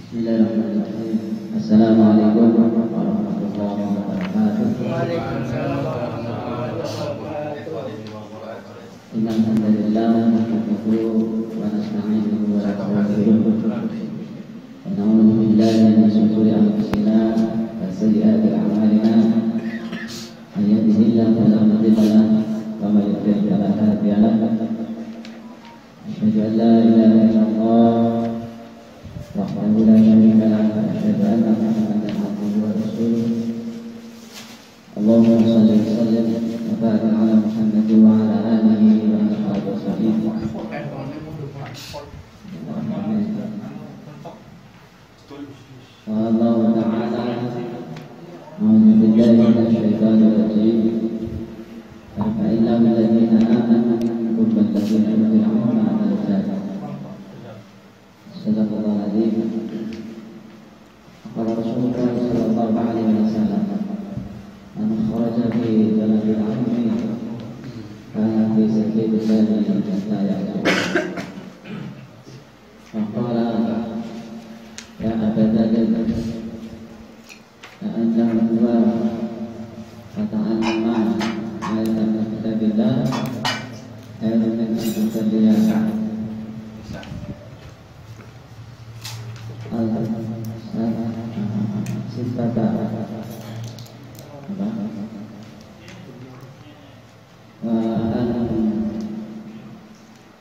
Bismillahirrahmanirrahim. Assalamualaikum warahmatullahi wabarakatuh. Waalaikumsalam warahmatullahi wabarakatuh. Innal hamdalillah nahmaduhu wa nasta'inuhu wa nastaghfiruh. Wa na'udzu billahi min shururi anfusina wa sayyiati a'malina. May yahdihillahu fala mudilla lahu wa may yudlil fala hadiya lahu. Asyhadu an la ilaha illallah wahdahu la syarika lahu wa asyhadu anna Muhammadan abduhu wa rasuluh. Allahumma shalli wa sallim wa barik ala Muhammad wa ala alihi wa sahbihi wa Allah ta'ala a'udzu billahi minasyaitonir rajim. Fa innal ladzina amanu minkum wal ladzina utul ilma darajat. Sadaqallahu alazim. Qala Rasulullah sallallahu alaihi wasallam, man kharaja fi talabil ilmi kana fi sabilillahi la ya'lam. Faqala ya abadal anta huwa fata'alama ayatan kitabillah ayatan kitabillah sifata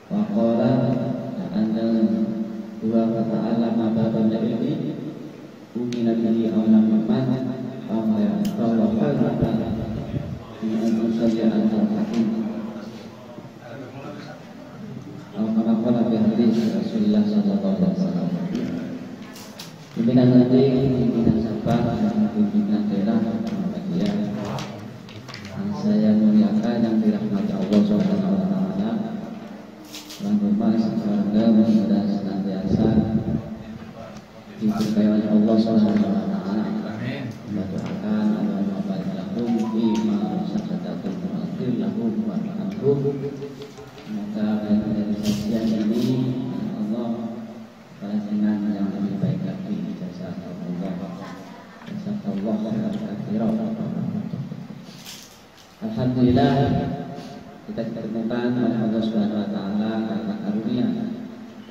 wa qala anta huwa fata'alama babal ilmi umina bihi awlam man ama ya Allah ta'ala in usalli al-hakim kama qala fi hadis Rasulullah sallallahu alaihi wasallam. Pimpinan nanti, pimpinan sahabat, pimpinan daerah, Muhammadiyah yang saya muliakan, yang dirahmati Allah Subhanahu wa taala. Langkah sekeluarga mudah senantiasa diberkahi oleh Allah Subhanahu wa taala. Mendoakan Allahumma barik lahum fi ma razaqtakum wa aghfir lahum warhamhum. Semoga realisasian ini Allah balas dengan yang lebih baik lagi. Jazakallah khairan. Alhamdulillah kita ditemukan oleh Allah Subhanahu wa taala karena karunia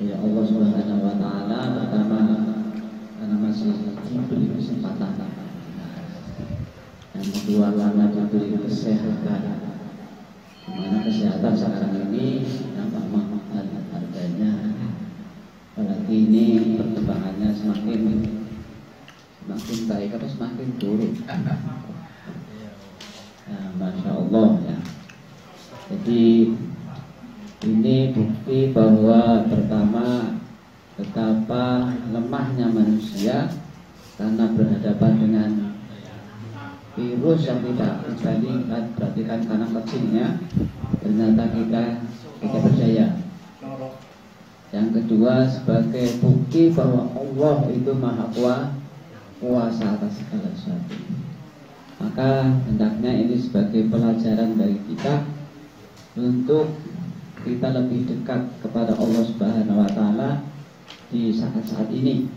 ya Allah Subhanahu wa taala. Pertama karena masih diberi kesempatan, yang kedua karena diberi kesehatan, dimana kesehatan sekarang ini nampak mahal harganya, apalagi ini perkembangannya semakin baik atau semakin turun. Nah, Masya Allah ya. Jadi ini bukti bahwa pertama betapa lemahnya manusia karena berhadapan dengan virus yang tidak dibandingkan, berarti kan karena kecilnya ternyata kita percaya. Yang kedua sebagai bukti bahwa Allah itu maha kuasa atas segala sesuatu. Maka hendaknya ini sebagai pelajaran bagi kita untuk kita lebih dekat kepada Allah Subhanahu wa taala di saat-saat ini.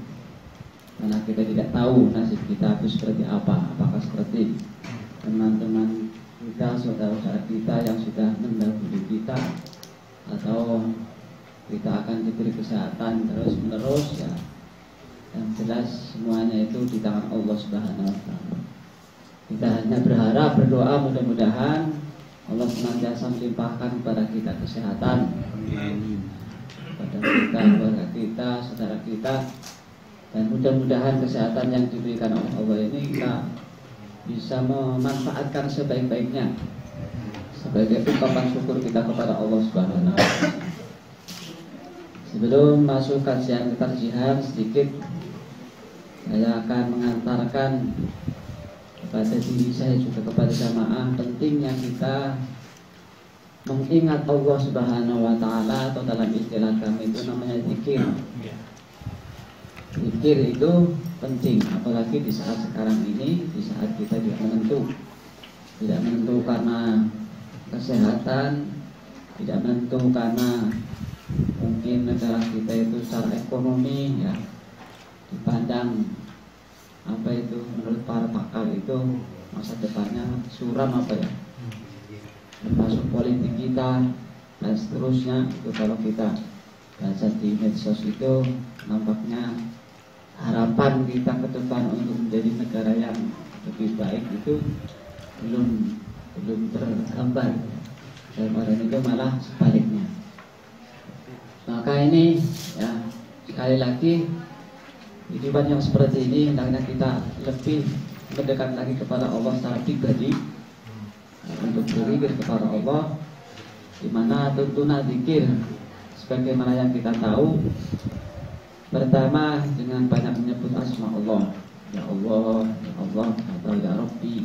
Karena kita tidak tahu nasib kita itu seperti apa, apakah seperti teman-teman kita, saudara-saudara kita yang sudah mendahului kita, atau kita akan diberi kesehatan terus-menerus ya. Yang jelas semuanya itu di tangan Allah Subhanahu wa taala. Kita hanya berharap, berdoa mudah-mudahan Allah senantiasa melimpahkan kepada kita kesehatan, kepada kita, keluarga kita, saudara kita, dan mudah-mudahan kesehatan yang diberikan oleh Allah ini kita bisa memanfaatkan sebaik-baiknya sebagai ungkapan syukur kita kepada Allah Subhanahu wa taala. Sebelum masuk kajian ketarjihan sedikit, saya akan mengantarkan kepada diri saya juga kepada jamaah pentingnya kita mengingat Allah Subhanahu wa taala, atau dalam istilah kami itu namanya zikir. Zikir itu penting, apalagi di saat sekarang ini, di saat kita tidak menentu karena kesehatan, tidak menentu karena mungkin negara kita itu secara ekonomi ya masa depannya suram apa ya, termasuk politik kita dan seterusnya. Itu kalau kita baca di medsos itu nampaknya harapan kita ke depan untuk menjadi negara yang lebih baik itu belum tergambar. Dan orang itu malah sebaliknya. Maka ini ya, sekali lagi kehidupan yang seperti ini hendaknya kita lebih mendekat lagi kepada Allah secara pribadi, untuk berzikir kepada Allah, di mana tuntunan zikir sebagaimana yang kita tahu, pertama dengan banyak menyebut asma Allah, ya Allah, ya Allah, atau ya Rabbi,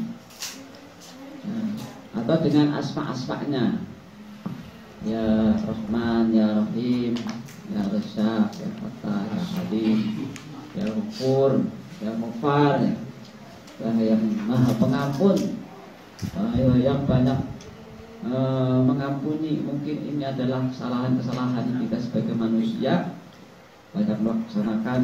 atau dengan asma-asmanya, ya Rahman, ya Rahim, ya Razzaq, ya Fattah, ya Halim, ya Ghafur, ya Mughfar, ya yang Maha Pengampun, yang banyak mengampuni. Mungkin ini adalah kesalahan-kesalahan kita sebagai manusia, banyak melaksanakan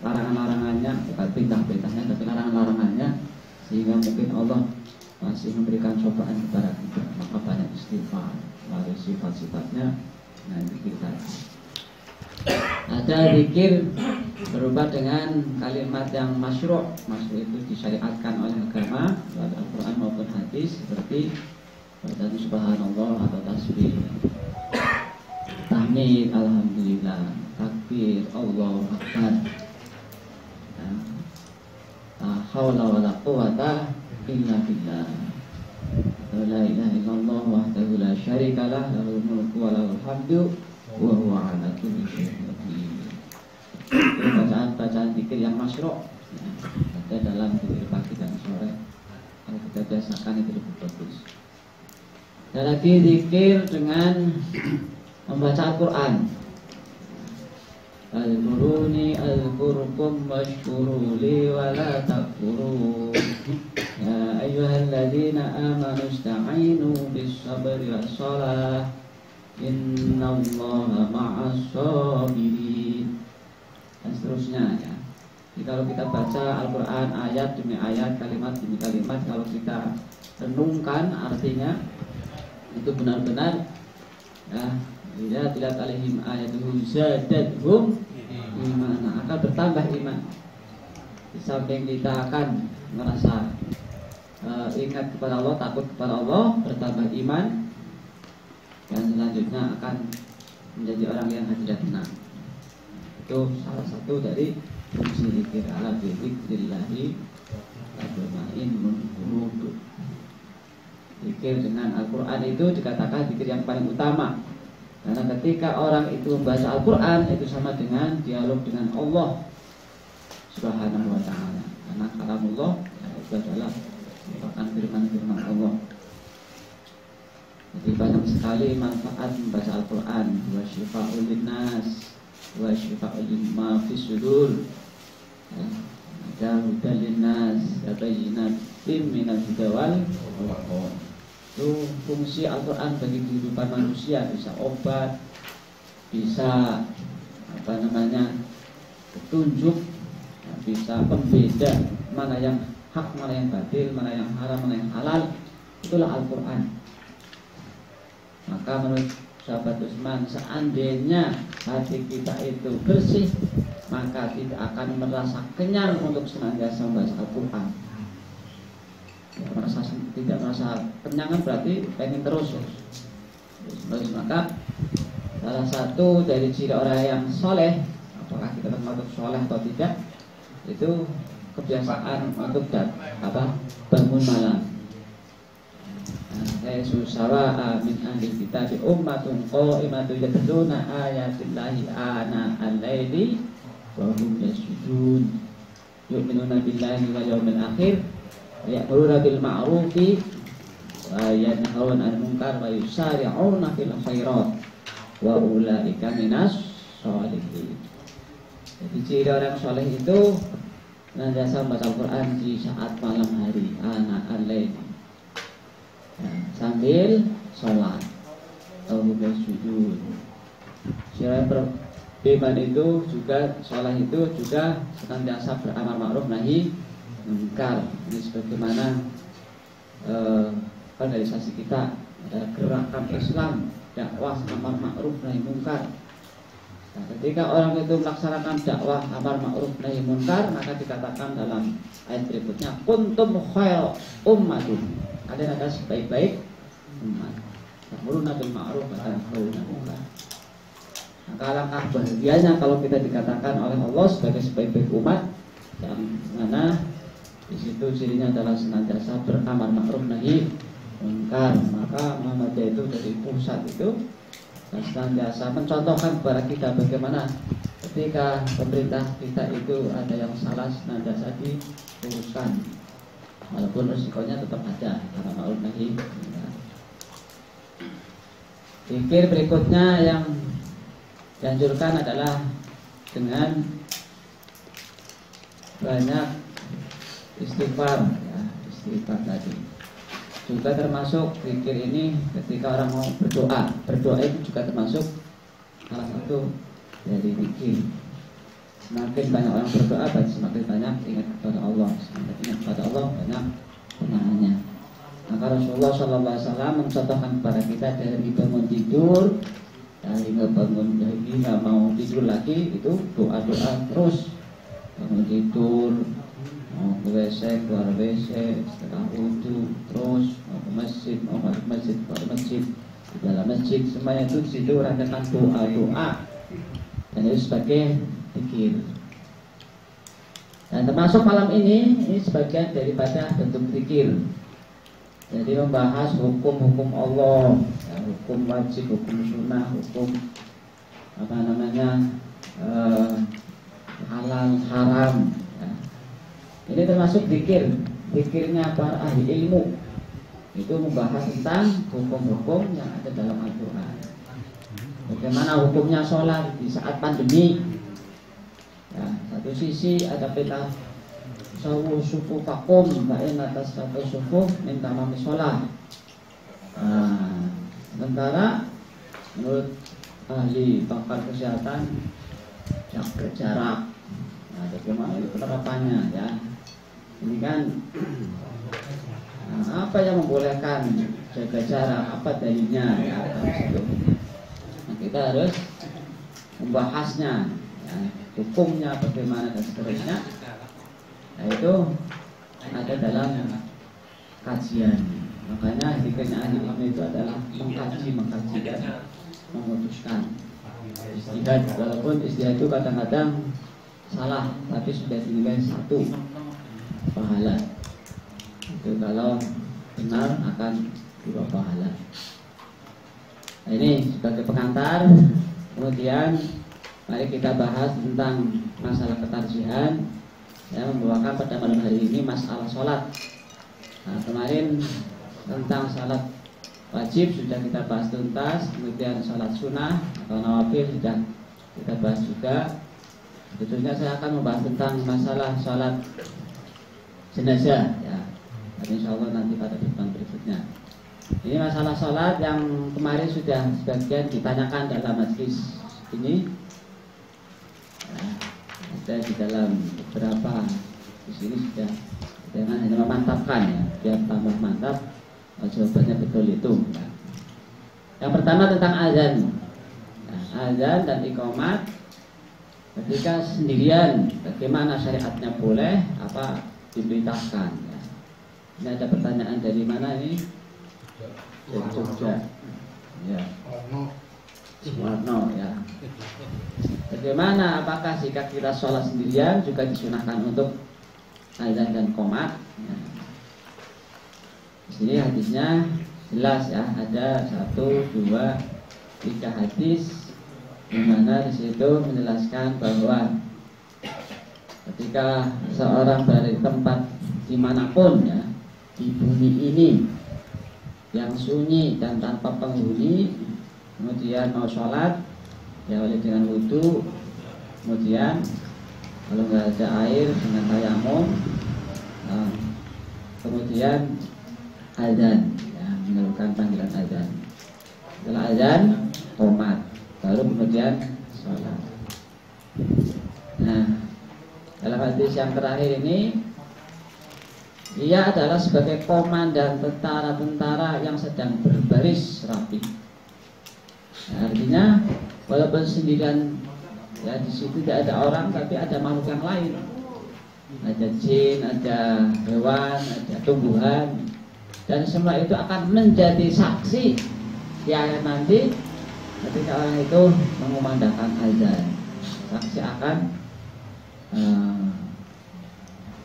larangan-larangannya, bukan perintah-perintahnya tapi larangan-larangannya, sehingga mungkin Allah masih memberikan cobaan kepada kita. Maka banyak istighfar melalui sifat-sifatnya. Nah, zikir tadi ada zikir berubah dengan kalimat yang masyru'. Masyru' itu disyariatkan oleh agama, baik Al-Quran maupun hadis, seperti bacaan subhanallah atau tasbih, tahmid, alhamdulillah, takbir, Allahu akbar, la haula wala quwwata illa billah, la ilaha illallah wahdahu la syarikalah, lahul mulku wa lahul hamdu wa huwa ala kulli syai'in qadir. Bacaan zikir yang masyru' ada dalam zikir pagi dan sore. Kalau kita biasakan itu lebih bagus. Dan lagi zikir dengan membaca Al-Quran. Al-Quruni al-Qurkum washkuruli wa la takfuru. Ya ayyuhalladzina amanu ista'inu bis-sabri was-salah. Innallaha ma'as sabirin. Dan seterusnya ya. Jadi kalau kita baca Al-Quran ayat demi ayat, kalimat demi kalimat, kalau kita renungkan artinya, itu benar-benar ya, bila tidak alaihim ayatuhu zadatuhum imana, akan bertambah iman. Di samping kita akan merasa ingat kepada Allah, takut kepada Allah, bertambah iman, dan selanjutnya akan menjadi orang yang hati tenang. Itu salah satu dari fungsi zikir. Ala bi dzikrillahi tatma'innul qulub. Zikir dengan Al-Quran itu dikatakan zikir yang paling utama, karena ketika orang itu membaca Al-Quran itu sama dengan dialog dengan Allah Subhanahu wa ta'ala. Karena kalamullah itu adalah merupakan firman-firman Allah. Jadi banyak sekali manfaat membaca Al-Quran. Wa syifa'ul linnas wa syifa'ul lima fis sudur. Ada hudal linnas wa bayyinatin minal huda wal furqan. Itu fungsi Al-Quran bagi kehidupan manusia, bisa obat, bisa petunjuk, bisa pembeda mana yang hak, mana yang batil, mana yang haram, mana yang halal. Itulah Al-Quran. Maka menurut sahabat Utsman, seandainya hati kita itu bersih, maka tidak akan merasa kenyang untuk senantiasa membaca Al-Quran. Tidak merasa kenyangan berarti pengen terus. Maka salah satu dari ciri orang yang soleh, apakah kita termasuk soleh atau tidak, itu kebiasaan untuk bangun malam. Sawa'a min ahli kitab ummatun qa'imatun yatluna ayatillahi ana al-laili wa hum yasjudun yu'minuna billahi wal yawmil akhir ya'muruna bil ma'rufi wa yanhauna 'anil munkar wa yusari'una fil khairat wa ulaika minas sholihin. Jadi ciri orang soleh itu senantiasa membaca Al-Quran di saat malam hari, ana al-laili, sambil sholat atau sujud. Syiar beriman itu juga, sholat itu juga senantiasa beramal ma'ruf nahi munkar. Ini sebagaimana organisasi kita adalah gerakan Islam dakwah amar ma'ruf nahi munkar. Nah, ketika orang itu melaksanakan dakwah amar ma'ruf nahi munkar, maka dikatakan dalam ayat berikutnya, kuntum khair ummatin, kalian adalah sebaik-baik umat. Ta'muruna bil ma'ruf wa tanhauna 'anil munkar. Maka alangkah bahagianya kalau kita dikatakan oleh Allah sebagai sebaik-baik umat, yang mana di situ cirinya adalah senantiasa beramar ma'ruf nahi munkar. Maka Muhammadiyah itu dari pusat itu senantiasa mencontohkan kepada kita bagaimana ketika pemerintah kita itu ada yang salah senantiasa diluruskan, walaupun resikonya tetap ada karena ma'ruf nahi munkar. Zikir berikutnya yang dianjurkan adalah dengan banyak istighfar, ya, istighfar tadi. Juga termasuk zikir ini ketika orang mau berdoa itu juga termasuk salah satu dari zikir. Semakin banyak orang berdoa, semakin banyak ingat kepada Allah. Semakin ingat kepada Allah, banyak kenangannya. Maka Rasulullah SAW mencontohkan kepada kita dari bangun tidur, hingga bangun hingga mau tidur lagi itu doa-doa terus. Bangun tidur, mau ke WC, keluar WC, setelah wudhu, terus mau ke masjid, mau balik masjid, keluar masjid, di dalam masjid, semuanya itu di situ rancangan doa-doa, dan itu sebagai zikir. Dan termasuk malam ini sebagian daripada bentuk zikir. Jadi membahas hukum-hukum Allah, ya, hukum wajib, hukum sunnah, hukum halal, haram. Ya. Ini termasuk zikir. Zikirnya para ahli ilmu itu membahas tentang hukum-hukum yang ada dalam Al-Quran. Bagaimana hukumnya sholat di saat pandemi. Ya, satu sisi ada peta sawu sufu fakum, bain atas satu sufu minta mami sholat. Sementara menurut ahli pakar kesehatan jaga jarak. Nah, bagaimana penerapannya ya? Ini kan apa yang membolehkan jaga jarak? Apa dalilnya? Ya, nah, kita harus membahasnya, ya, hukumnya bagaimana dan seterusnya. Nah, itu ada dalam kajian. Makanya zikirnya ahli ilmu itu adalah mengkaji dan memutuskan. Istihad, walaupun istihad itu kadang-kadang salah, tapi sudah dinilai satu pahala. Itu kalau benar akan 2 pahala. Nah, ini sebagai pengantar. Kemudian mari kita bahas tentang masalah ketarjihan. Saya membawakan pada malam hari ini masalah sholat. Nah, kemarin tentang sholat wajib sudah kita bahas tuntas. Kemudian sholat sunnah atau nawafil sudah kita bahas juga. Sebetulnya saya akan membahas tentang masalah sholat jenazah ya. Dan insya Allah nanti pada pertemuan berikutnya. Ini masalah sholat yang kemarin sudah sebagian ditanyakan dalam majlis ini. Nah, ada di dalam beberapa di sini sudah dengan hanya memantapkan ya, biar tambah mantap jawabannya betul itu. Nah, yang pertama tentang azan. Nah, azan dan iqamat ketika sendirian, bagaimana syariatnya, boleh apa diperintahkan? Ya. Ini ada pertanyaan dari mana ini? Dari Jogja. Ya. Warno ya. Bagaimana, apakah jika kita sholat sendirian juga disunahkan untuk azan dan qomat? Ya. Di sini hadisnya jelas ya, ada 1, 2, 3 hadis di mana di situ menjelaskan bahwa ketika seorang berada di tempat dimanapun ya di bumi ini yang sunyi dan tanpa penghuni, kemudian mau sholat diawali dengan wudhu, kemudian kalau nggak ada air dengan tayamum, kemudian azan ya, menyerukan panggilan azan. Setelah azan qomat, baru kemudian sholat. Nah, dalam hadis yang terakhir ini Dia adalah sebagai komandan tentara-tentara yang sedang berbaris rapi. Nah, artinya walaupun sendirian, ya di situ tidak ada orang, tapi ada makhluk yang lain. Ada jin, ada hewan, ada tumbuhan, dan semua itu akan menjadi saksi di akhir nanti ketika orang itu mengumandangkan azan. Saksi akan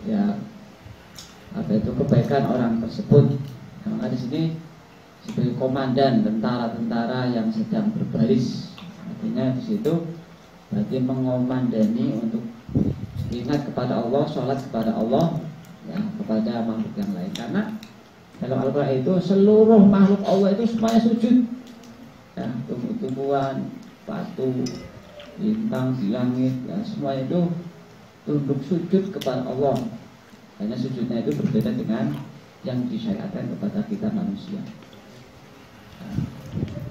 ya apa itu kebaikan orang tersebut. Maka di sini sebagai komandan tentara-tentara yang sedang berbaris, artinya di situ berarti mengomandani untuk ingat kepada Allah, sholat kepada Allah, ya, kepada makhluk yang lain. Karena dalam Al-Quran itu seluruh makhluk Allah itu semuanya sujud, ya, tumbuh-tumbuhan, batu, bintang di langit, ya, semua itu tunduk sujud kepada Allah. Hanya sujudnya itu berbeda dengan yang disyariatkan kepada kita manusia. Nah,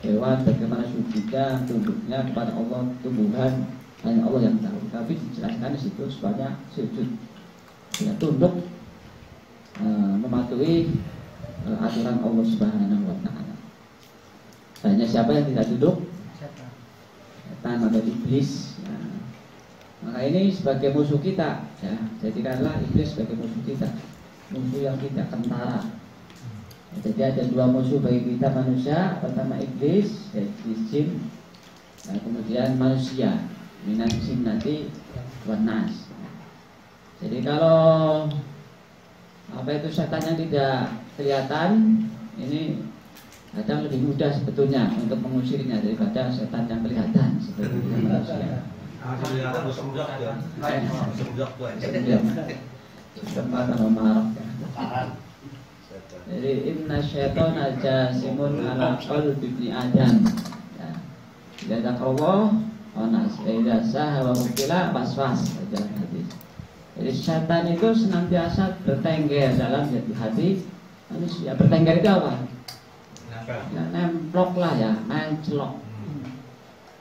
hewan bagaimana sujudnya, tunduknya kepada Allah, tumbuhan hanya Allah yang tahu. Tapi dijelaskan di situ semuanya sujud, ya, tunduk, mematuhi aturan Allah Subhanahu wa Ta'ala. Hanya siapa yang tidak tunduk? Setan atau iblis. Ya. Maka ini sebagai musuh kita, ya, jadikanlah iblis sebagai musuh kita, musuh yang tidak kentara. Jadi ada dua musuh bagi kita manusia. Pertama iblis, yaitu jin, dan kemudian manusia, minan jinnati wan nas. Jadi kalau apa itu setan yang tidak kelihatan, ini kadang lebih mudah sebetulnya untuk mengusirnya daripada setan yang kelihatan seperti manusia. Jadi inna syaitana jasimun ala qalbi ibni Adam. Ya. Tidak Allah onas, tidak sah wa mukila waswas. Jadi setan itu senantiasa bertengger dalam hati manusia. Bertengger itu apa? Ya, nemplok lah ya, mencelok.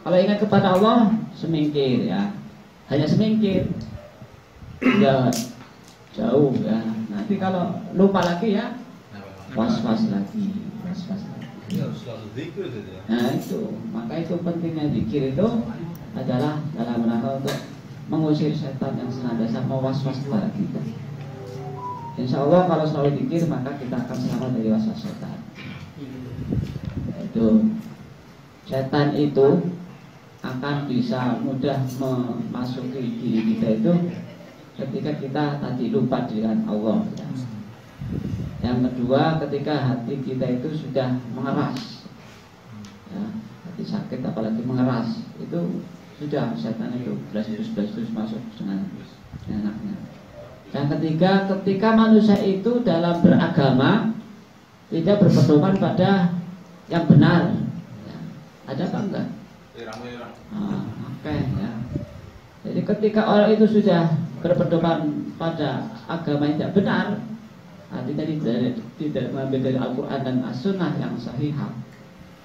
Kalau ingat kepada Allah, semingkir ya, hanya semingkir, tidak jauh ya. Nanti kalau lupa lagi ya, was-was lagi, was-was lagi. Nah itu, maka itu pentingnya zikir itu adalah dalam rangka untuk mengusir setan yang senantiasa mewas-was kepada kita. Insya Allah kalau selalu zikir maka kita akan selamat dari was-was setan. Itu setan itu akan bisa mudah memasuki diri kita itu ketika kita tadi lupa dengan Allah. Ya. Yang kedua, ketika hati kita itu sudah mengeras, ya, hati sakit apalagi mengeras, itu sudah setan itu belas masuk dengan enaknya. Yang ketiga, ketika manusia itu dalam beragama tidak berpedoman pada yang benar, ya, ada apa enggak? Oke, ya. Jadi ketika orang itu sudah berpedoman pada agama yang tidak benar, artinya tidak mengambil dari Al-Quran dan As-Sunnah yang sahihah,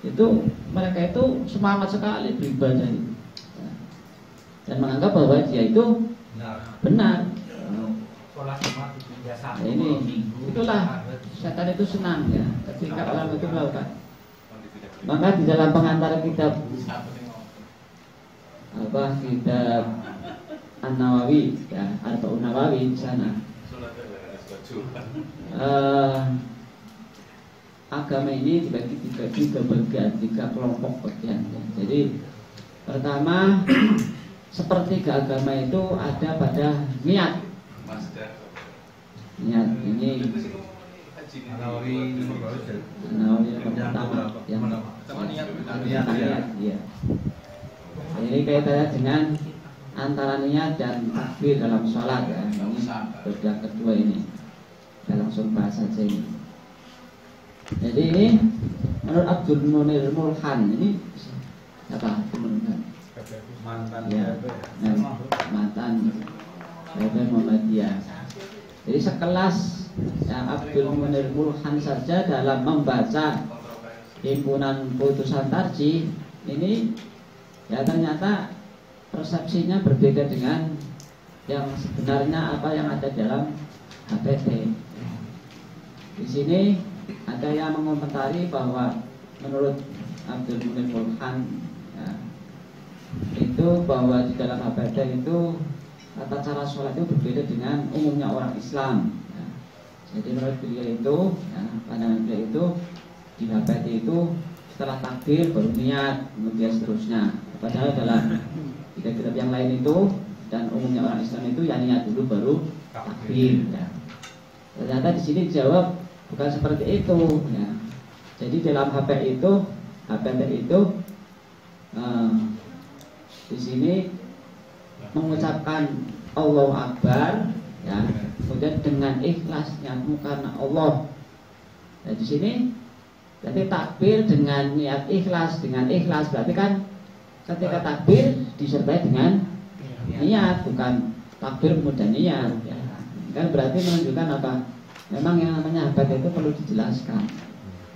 itu mereka itu semangat sekali beribadah itu, ya, dan menganggap bahwa dia itu benar. Nah, ini itulah setan itu senang ya ketika orang itu melakukan. Maka di dalam pengantar kitab kitab An-Nawawi, ya, Arba'un Nawawi di sana, agama ini dibagi tiga bagian, tiga kelompok bagian. Ya. Jadi pertama, sepertiga agama itu ada pada niat. Niat ini Nawawi yang pertama, yang niat, ya. Ini kaitannya dengan antara niat dan takbir dalam sholat, ya. Ini bagian kedua ini. Kita langsung bahas saja ini. Jadi ini menurut Abdul Munir Mulhan, ini apa? Mantan, ya, mantan Muhammadiyah. Jadi sekelas ya, Abdul Munir Mulhan saja dalam membaca himpunan putusan tarjih ini, ya ternyata persepsinya berbeda dengan yang sebenarnya apa yang ada dalam HPT. Di sini ada yang mengomentari bahwa menurut Abdul Munim Burhan ya, itu bahwa di dalam HPT itu tata cara sholat itu berbeda dengan umumnya orang Islam ya. Jadi menurut beliau itu ya, pandangan beliau itu di HPT itu setelah takbir baru niat, kemudian seterusnya. Padahal dalam kitab-kitab yang lain itu dan umumnya orang Islam itu ya niat dulu baru takbir ya. Ternyata di sini dijawab bukan seperti itu ya. Jadi dalam HPT itu di sini mengucapkan Allahu Akbar ya, kemudian dengan ikhlas nyatu karena Allah. Nah, di sini berarti takbir dengan niat ikhlas, berarti kan ketika takbir disertai dengan niat, bukan takbir kemudian niat ya. Kan berarti menunjukkan apa? Memang yang namanya habat itu perlu dijelaskan.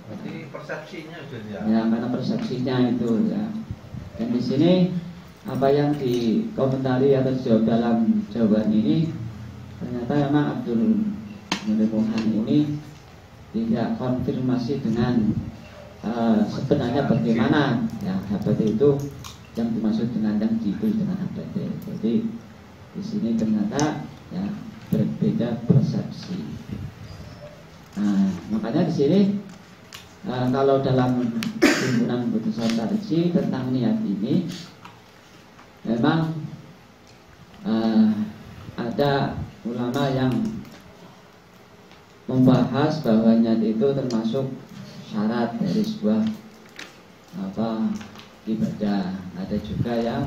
Berarti persepsinya sudah ya, karena persepsinya itu ya. Dan di sini apa yang dikomentari atau dijawab dalam jawaban ini, ternyata memang Abdul Muhammad ini tidak konfirmasi dengan sebenarnya bagaimana ya HBT itu yang dimaksud dengan yang ditulis dengan HBT. Jadi di sini ternyata ya berbeda persepsi. Nah, makanya di sini kalau dalam timbunan putusan tarji tentang niat ini memang ada ulama yang membahas bahwa niat itu termasuk syarat dari sebuah ibadah. Ada juga yang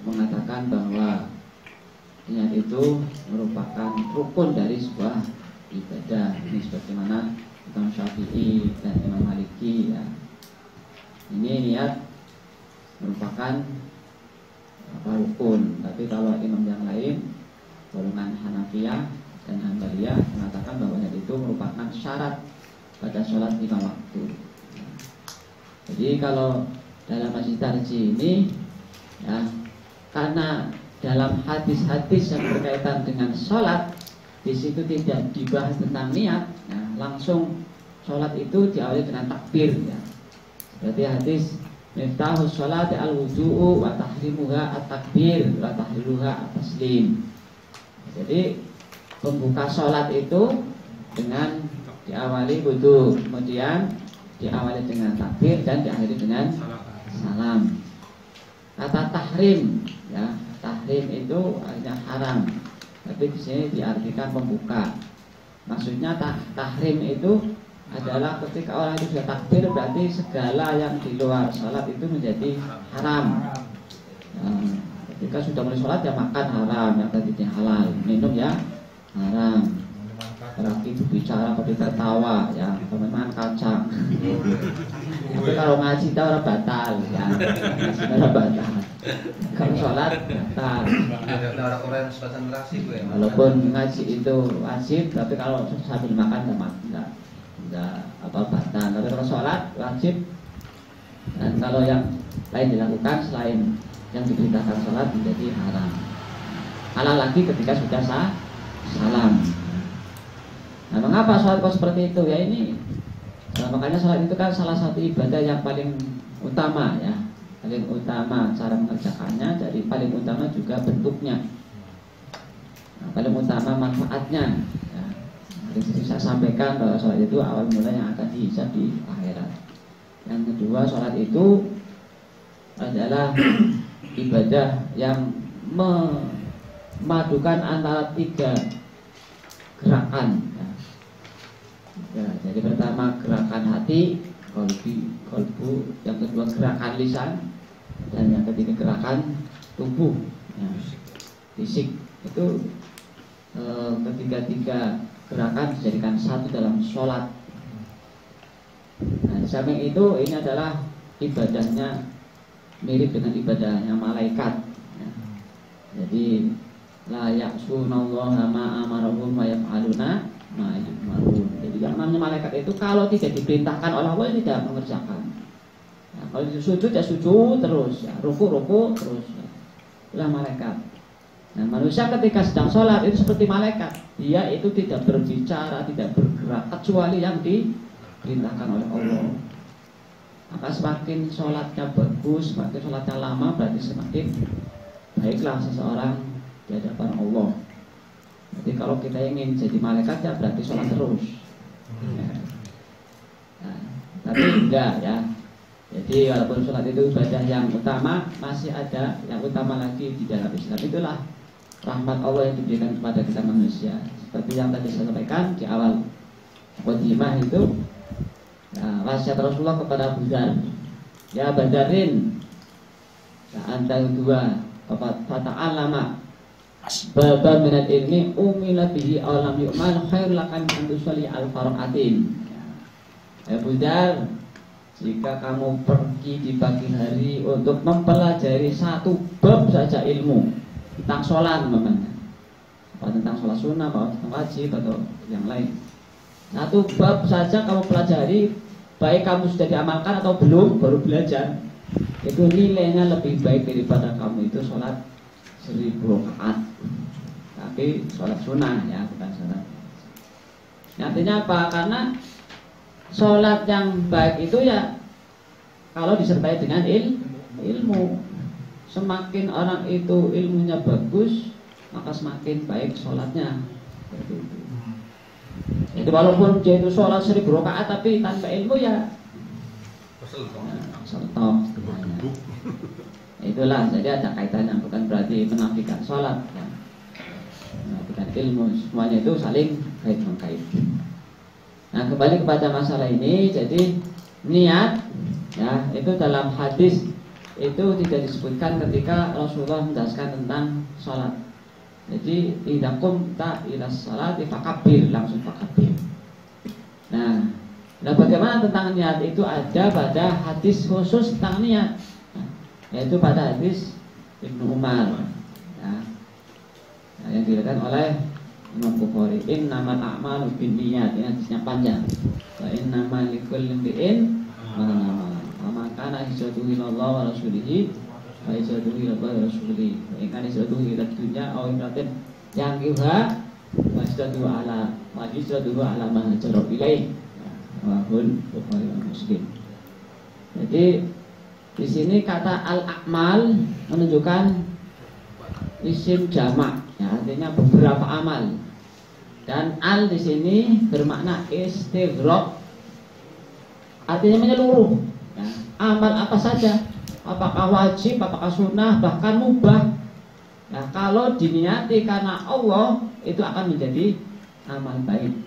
mengatakan bahwa niat itu merupakan rukun dari sebuah ibadah. Ini sebagaimana Imam Syafi'i dan Imam Maliki ya. Ini niat merupakan rukun. Tapi kalau imam yang lain, golongan Hanafiyah dan Hanbaliyah mengatakan bahwa itu merupakan syarat pada sholat 5 waktu. Jadi kalau dalam masjid tarji ini ya, karena dalam hadis-hadis yang berkaitan dengan sholat di situ tidak dibahas tentang niat, nah, langsung sholat itu diawali dengan takbir ya. Berarti hadis miftahus sholat al-wudu'u wa tahrimuha at-takbir wa tahriluha at-taslim. Jadi pembuka sholat itu dengan diawali wudu, kemudian diawali dengan takbir dan diakhiri dengan salam. Kata tahrim ya, tahrim itu artinya haram, tapi di sini diartikan pembuka. Maksudnya tahrim itu adalah ketika orang itu sudah takbir, berarti segala yang di luar sholat itu menjadi haram. Ketika sudah mulai sholat ya makan haram, yang tadinya halal, minum ya haram, apalagi berbicara, tertawa ya, teman kacang. Tapi kalau ngaji itu orang batal ya, ngaji orang batal. Kalau sholat batal. Walaupun ngaji itu wajib, tapi kalau sambil makan enggak batal. Tapi kalau sholat wajib, dan kalau yang lain dilakukan selain yang diperintahkan sholat menjadi haram. Halal lagi ketika sudah salam. Nah, mengapa sholat kok seperti itu? Ya ini, makanya sholat itu kan salah satu ibadah yang paling utama ya, paling utama cara mengerjakannya, jadi paling utama juga bentuknya, nah, paling utama manfaatnya. Ya. Saya sampaikan bahwa sholat itu awal mula yang akan dihisab di akhirat. Yang kedua, sholat itu adalah ibadah yang memadukan antara 3 gerakan ya, jadi pertama gerakan hati, kolbu, yang kedua gerakan lisan, dan yang ketiga gerakan tubuh ya, fisik. Itu ketiga-tiga gerakan dijadikan satu dalam sholat. Nah, di samping itu ini adalah ibadahnya mirip dengan ibadahnya malaikat ya. Jadi la ya'sunallaha ma amarahum wa yaf'aluna ma yu'marun. Jadi yang namanya malaikat itu kalau tidak diperintahkan oleh Allah tidak mengerjakan. Ya, kalau sujud ya sujud terus, ya, ruku terus. Ya. Itulah malaikat. Nah, manusia ketika sedang sholat itu seperti malaikat. Dia itu tidak berbicara, tidak bergerak kecuali yang diperintahkan oleh Allah. Maka semakin sholatnya bagus, semakin sholatnya lama, berarti semakin baiklah seseorang di hadapan Allah. Jadi kalau kita ingin jadi malaikat ya berarti sholat terus. Ya. Nah, tapi enggak ya. Jadi walaupun sholat itu ibadah yang utama, masih ada yang utama lagi di dalam Islam. Itulah rahmat Allah yang diberikan kepada kita manusia. Seperti yang tadi saya sampaikan di awal mukadimah itu. Nah, wasiat Rasulullah kepada Abu Dzar, ya Badarin, ya anta dua fata'allama baba minal ilmi umila bihi alam yu'man khairul lakan antusali al-farqatin. Ya Abu Dzar, jika kamu pergi di pagi hari untuk mempelajari satu bab saja ilmu tentang sholat namanya, apa tentang sholat sunnah, apa tentang wajib atau yang lain, satu bab saja kamu pelajari, baik kamu sudah diamalkan atau belum, baru belajar, itu nilainya lebih baik daripada kamu itu sholat 1000 rakaat, tapi sholat sunnah ya, bukan sholat. Artinya apa? Karena sholat yang baik itu ya kalau disertai dengan ilmu. Semakin orang itu ilmunya bagus, maka semakin baik sholatnya. Seperti itu. Jadi walaupun dia itu sholat 1000 rakaat tapi tanpa ilmu ya seltok. Itulah, jadi ada kaitannya, bukan berarti menafikan sholat ya. Menafikan ilmu, semuanya itu saling kait mengkait. Nah, kembali kepada masalah ini, jadi niat ya itu dalam hadis itu tidak disebutkan ketika Rasulullah menjelaskan tentang sholat. Jadi idza qumta ila sholati fakabbir, langsung fakabbir. Nah, bagaimana tentang niat itu ada pada hadis khusus tentang niat, yaitu pada hadis Ibnu Umar ya, yang diriwayatkan oleh Imam Bukhari, innamal a'malu binniyat, ini hadisnya panjang. Wa innamal likulli imri'in ma nawa. Wa man kana hijratuhu ila Allah wa rasulihi wa hijratuhu ila Allah wa rasulihi. Wa in kana hijratuhu ila dunya aw imratin yang kiha wa hijratuhu ala ma hajara ilaih. Wa Bukhari wa Muslim. Jadi di sini kata al-a'mal menunjukkan isim jamak, ya, artinya beberapa amal. Dan al di sini bermakna istighraq, artinya menyeluruh. Ya, amal apa saja, apakah wajib, apakah sunnah, bahkan mubah. Nah, kalau diniati karena Allah itu akan menjadi amal baik.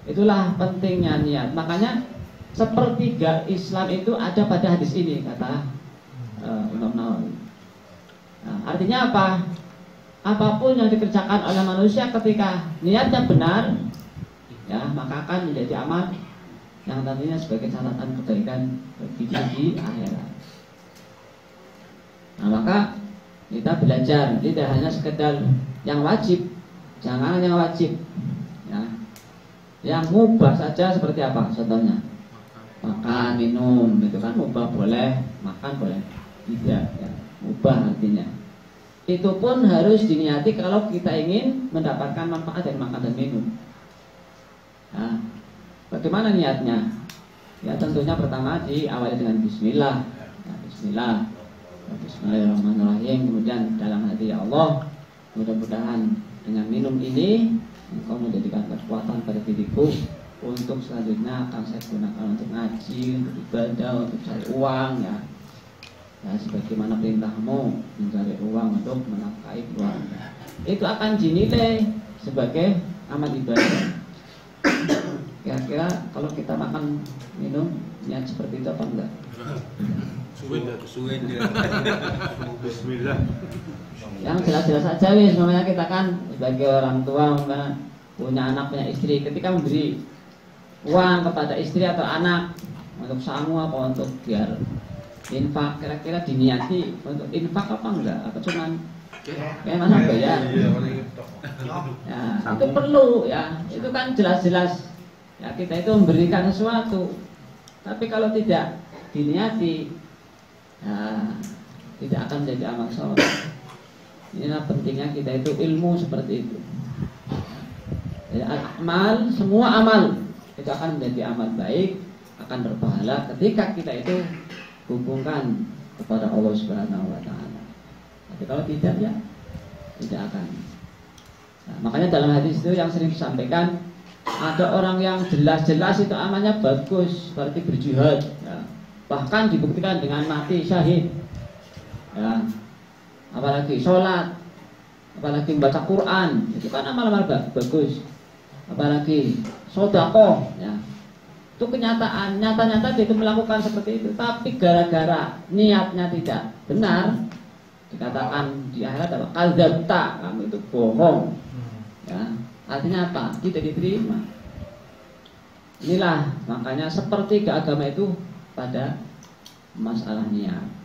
Itulah pentingnya niat. Makanya sepertiga Islam itu ada pada hadis ini, kata Imam Nawawi. Nah, artinya apa? Apapun yang dikerjakan oleh manusia ketika niatnya benar, ya maka akan menjadi amal yang tadinya sebagai catatan kebaikan bagi di akhirat. Nah, maka kita belajar tidak hanya sekedar yang wajib, jangan yang wajib, ya. Yang mubah saja seperti apa? Contohnya makan, minum, itu kan mubah, boleh makan, boleh tidak, ya. Mubah artinya. Itu pun harus diniati kalau kita ingin mendapatkan manfaat dari makan dan minum. Nah, bagaimana niatnya? Ya tentunya pertama diawali dengan bismillah. Ya, bismillah. Bismillahirrahmanirrahim. Kemudian dalam hati, ya Allah, mudah-mudahan dengan minum ini Engkau menjadikan kekuatan pada diriku untuk selanjutnya akan saya gunakan untuk ngaji, untuk ibadah, untuk cari uang, ya. Ya, sebagaimana perintahmu mencari uang untuk menafkahi keluarga. Itu akan dinilai sebagai amal ibadah. Kira-kira kalau kita makan minum niat seperti itu apa enggak? Suwin Bismillah. Yang jelas-jelas saja wis, namanya kita kan sebagai orang tua punya anak, punya istri, ketika memberi uang kepada istri atau anak untuk samu apa untuk biar infak, kira-kira diniati untuk infak apa enggak? Apa cuman kayak mana bayar? Ya, itu perlu ya. Itu kan jelas-jelas ya, kita itu memberikan sesuatu. Tapi kalau tidak diniati, ya, tidak akan jadi amal soleh. Inilah pentingnya kita itu ilmu seperti itu. Jadi amal, semua amal itu akan menjadi amal baik, akan berpahala ketika kita itu hubungkan kepada Allah Subhanahu wa taala. Tapi kalau tidak ya tidak akan. Nah, makanya dalam hadis itu yang sering disampaikan, ada orang yang jelas-jelas itu amalnya bagus, berarti berjihad ya. Bahkan dibuktikan dengan mati syahid ya. Apalagi sholat, apalagi membaca Quran, itu kan amal-amal bagus. Apalagi sedekah ya. Itu kenyataan, nyata-nyata dia itu melakukan seperti itu, tapi gara-gara niatnya tidak benar, dikatakan di akhirat apa? Kadzabta, kamu itu bohong. Ya, artinya apa? Tidak diterima. Inilah makanya seperti agama itu pada masalah niat.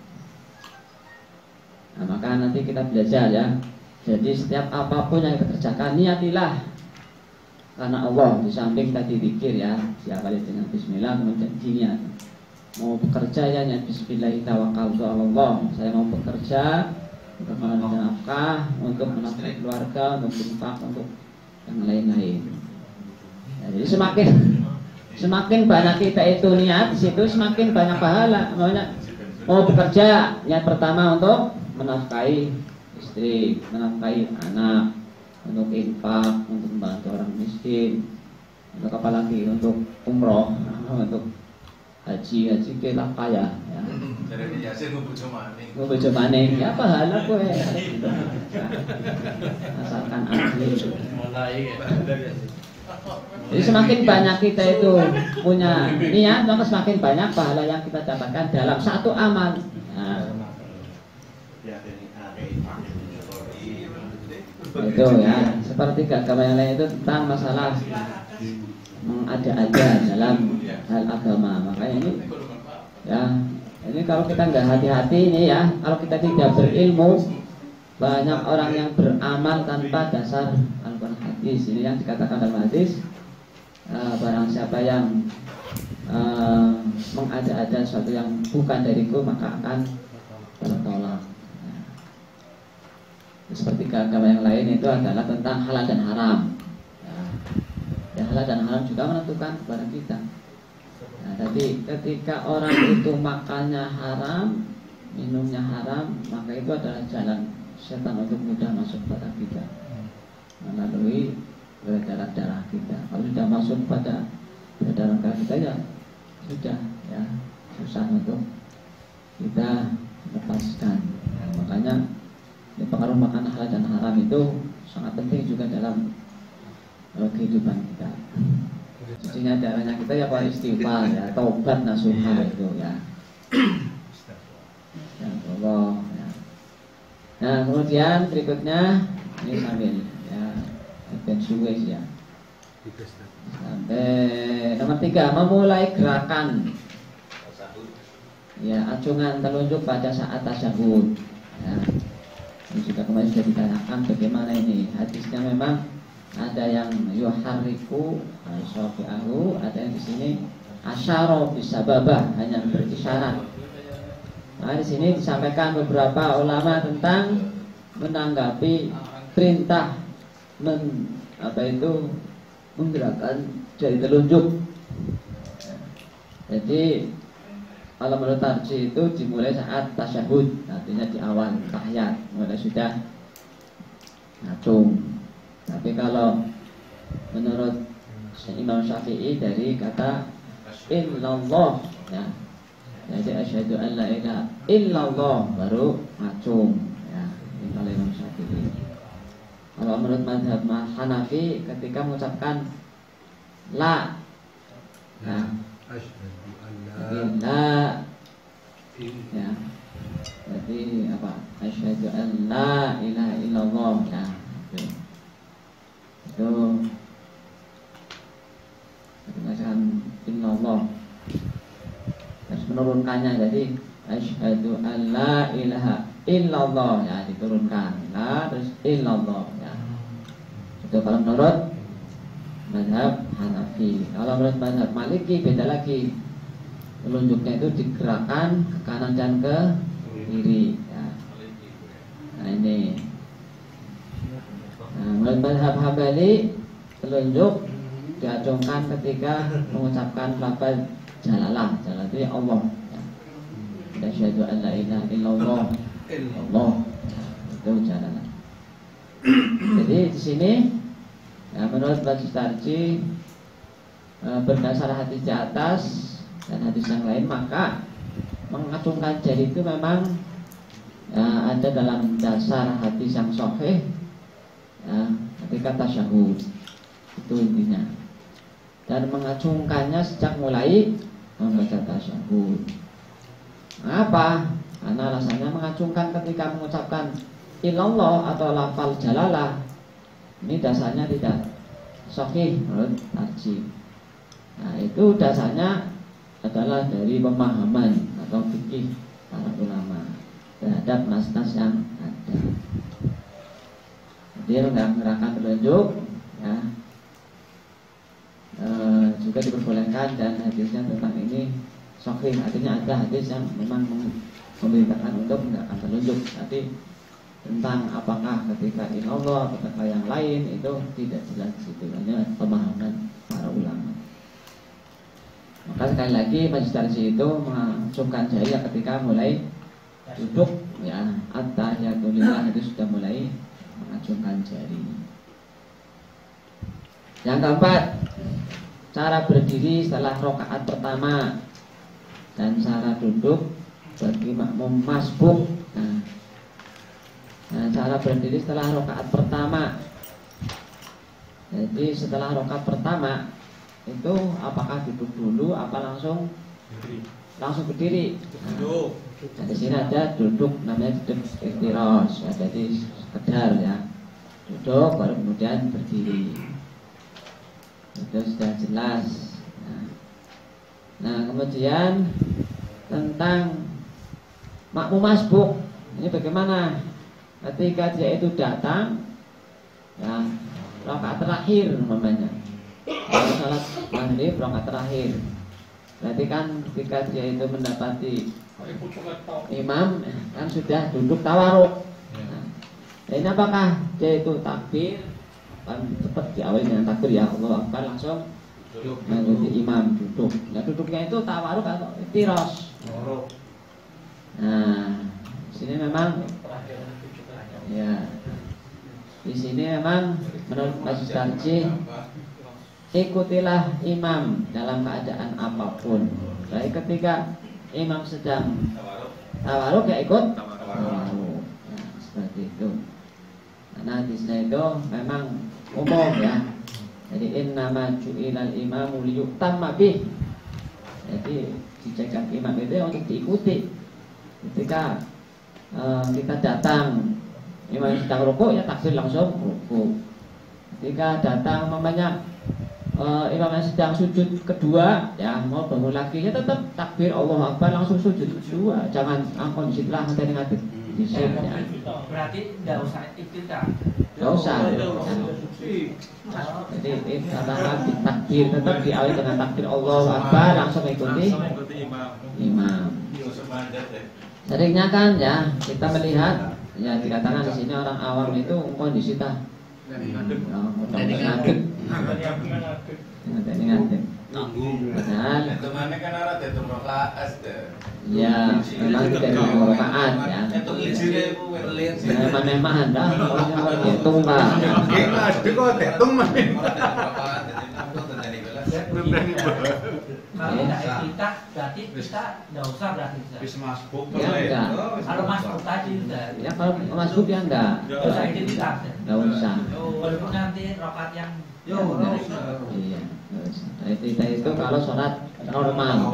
Nah, maka nanti kita belajar ya. Jadi setiap apapun yang kita kerjakan, niatilah karena Allah. Di samping tadi zikir ya, diawali dengan bismillah, kemudian diniat. Mau bekerja ya niat bismillahirrahmanirrahim. Saya mau bekerja untuk mengambil nafkah, untuk menafkahi keluarga, untuk infak, untuk yang lain-lain. Ya, jadi semakin banyak kita itu niat di situ, semakin banyak pahala. Mau bekerja, niat pertama untuk menafkahi istri, menafkahi anak, untuk infak, untuk membantu orang miskin, untuk apa lagi, untuk umroh, untuk haji kita kaya ya. Jadi Yasin Bojo maning ya pahala kowe. Asalkan asli. Jadi semakin banyak kita itu punya niat, maka semakin banyak pahala yang kita dapatkan dalam satu amal. Nah, itu ya, seperti agama yang lain itu tentang masalah mengada-ada dalam hal agama. Makanya ini ya, ini kalau kita nggak hati-hati ini ya, kalau kita tidak berilmu, banyak orang yang beramal tanpa dasar Al-Quran hadis. Ini yang dikatakan dalam hadis, barang siapa yang mengada-ada sesuatu yang bukan dariku, maka akan tertolak. Seperti agama yang lain itu adalah tentang halal dan haram. Ya, halal dan haram juga menentukan kepada kita. Nah, tapi ketika orang itu makannya haram, minumnya haram, maka itu adalah jalan setan untuk mudah masuk pada kita, melalui darah-darah kita. Kalau sudah masuk pada darah kita ya sudah ya, susah untuk kita lepaskan. Nah, makanya pengaruh makan halal dan haram itu sangat penting juga dalam kehidupan kita. Cucinya darahnya kita ya kalau istighfar ya, taubat nasuha itu ya. Ya Allah ya. Nah kemudian berikutnya ini sambil ya Ben Suwes ya. Sampai nomor 3, memulai gerakan ya, acungan telunjuk pada saat tasyahud ya. Ini juga kemarin sudah ditanyakan bagaimana ini hadisnya. Memang ada yang yuharriku sofi'ahu, ada yang di sini asyara bisababah, hanya berisyarat. Nah di sini disampaikan beberapa ulama tentang menanggapi perintah menggerakkan jari telunjuk. Jadi kalau menurut tarjih itu dimulai saat tasyahud, artinya di awal tahiyat mulai sudah ngacung. Tapi kalau menurut Imam Syafi'i dari kata illallah ya, jadi asyhadu an la ilaha illallah baru ngacung ya, ini kalau Imam Syafi'i. Kalau menurut mazhab Hanafi ketika mengucapkan la ya, la ya, jadi apa, asyhadu an la ilaha illallah ya, itu macam illallah harus menurunkannya, jadi asyhadu an la ilaha illallah ya, diturunkan la terus illallah ya. Itu kalau menurut mazhab Hanafi. Kalau menurut mazhab Maliki beda lagi, telunjuknya itu digerakkan ke kanan dan ke kiri ya. Nah ini kembali telunjuk diacungkan ketika mengucapkan lafaz jalalah. Jalalah itu ya Allah. Ya. Asyhadu an la ilaha illallah. Allah. Itu jalalah. Jadi di sini ya, menurut Majlis Tarjih berdasar hadis di atas dan hadis yang lain, maka mengacungkan jari itu memang ya, ada dalam dasar hadis yang sahih ya, ketika tasyahud. Itu intinya. Dan mengacungkannya sejak mulai membaca tasyahud. Apa? Karena alasannya mengacungkan ketika mengucapkan ilallah atau lafal jalalah ini dasarnya tidak sahih menurut tarjih. Nah, itu dasarnya adalah dari pemahaman atau fikih para ulama terhadap nas-nas yang ada. Dia menggerakkan telunjuk ya, juga diperbolehkan dan hadisnya tentang ini sahih, artinya ada hadis yang memang memerintahkan untuk menggerakkan telunjuk. Tapi tentang apakah ketika ilallah atau ketika yang lain itu tidak jelas itu, hanya pemahaman para ulama. Maka sekali lagi Majlis Tarjih itu mengacungkan jari ketika mulai duduk ya, at-tahiyatulillah itu sudah mulai mengacungkan jari. Yang keempat, cara berdiri setelah rakaat pertama dan cara duduk bagi makmum masbuk. Nah, cara berdiri setelah rakaat pertama. Jadi setelah rakaat pertama itu apakah duduk dulu apa langsung berdiri? Nah, di sini ada duduk namanya duduk iftirash. Ya, jadi sekedar ya duduk baru kemudian berdiri. Itu sudah jelas. Nah, kemudian tentang makmum masbuk ini bagaimana? Ketika dia itu datang ya, rakaat terakhir namanya. Kalau salat maghrib rakaat terakhir. Berarti kan ketika dia itu mendapati imam kan sudah duduk tawaruk. Nah, ini apakah dia itu takbir? Kan cepat diawali dengan takbir ya Allah Akbar langsung mengikuti imam duduk. Nah, duduknya itu tawaruk atau iftirash. Nah, di sini memang ya, di sini memang menurut Majlis Tarjih ikutilah imam dalam keadaan apapun. Baik ketika imam sedang tawaruk ya ikut tawaruk. Nah, seperti itu. Karena di sini itu memang umum ya. Jadi innama ju'ilal imamu liyutamma bih. Jadi dijadikan imam itu untuk diikuti. Ketika kita datang imam sedang rukuk ya takbir langsung rukuk. Ketika datang mamanya imam sedang sujud kedua ya mau bangun lagi ya tetap takbir Allah Akbar langsung sujud kedua. Jangan angkon disitulah ngadeg di sini ya. Berarti tidak usah iktidal. Tidak usah. Jadi katakan takbir tetap diawali dengan takbir Allah Akbar langsung ikuti imam. Seringnya kan ya kita melihat ya dikatakan di sini orang awam itu kondisi tah ngadeg. Padahal kan arah itu rakaat ya memang tidak ada rakaat ya. Memang dah hitung lah. Kalau tidak kita berarti kita tidak usah berarti. Bis masbuk Ya enggak. Kalau masuk tadi sudah. Ya kalau masuk ya enggak. Tidak usah identitas. Enggak usah. Walaupun nanti rokat yang Iya. Nah, itu kalau sholat normal.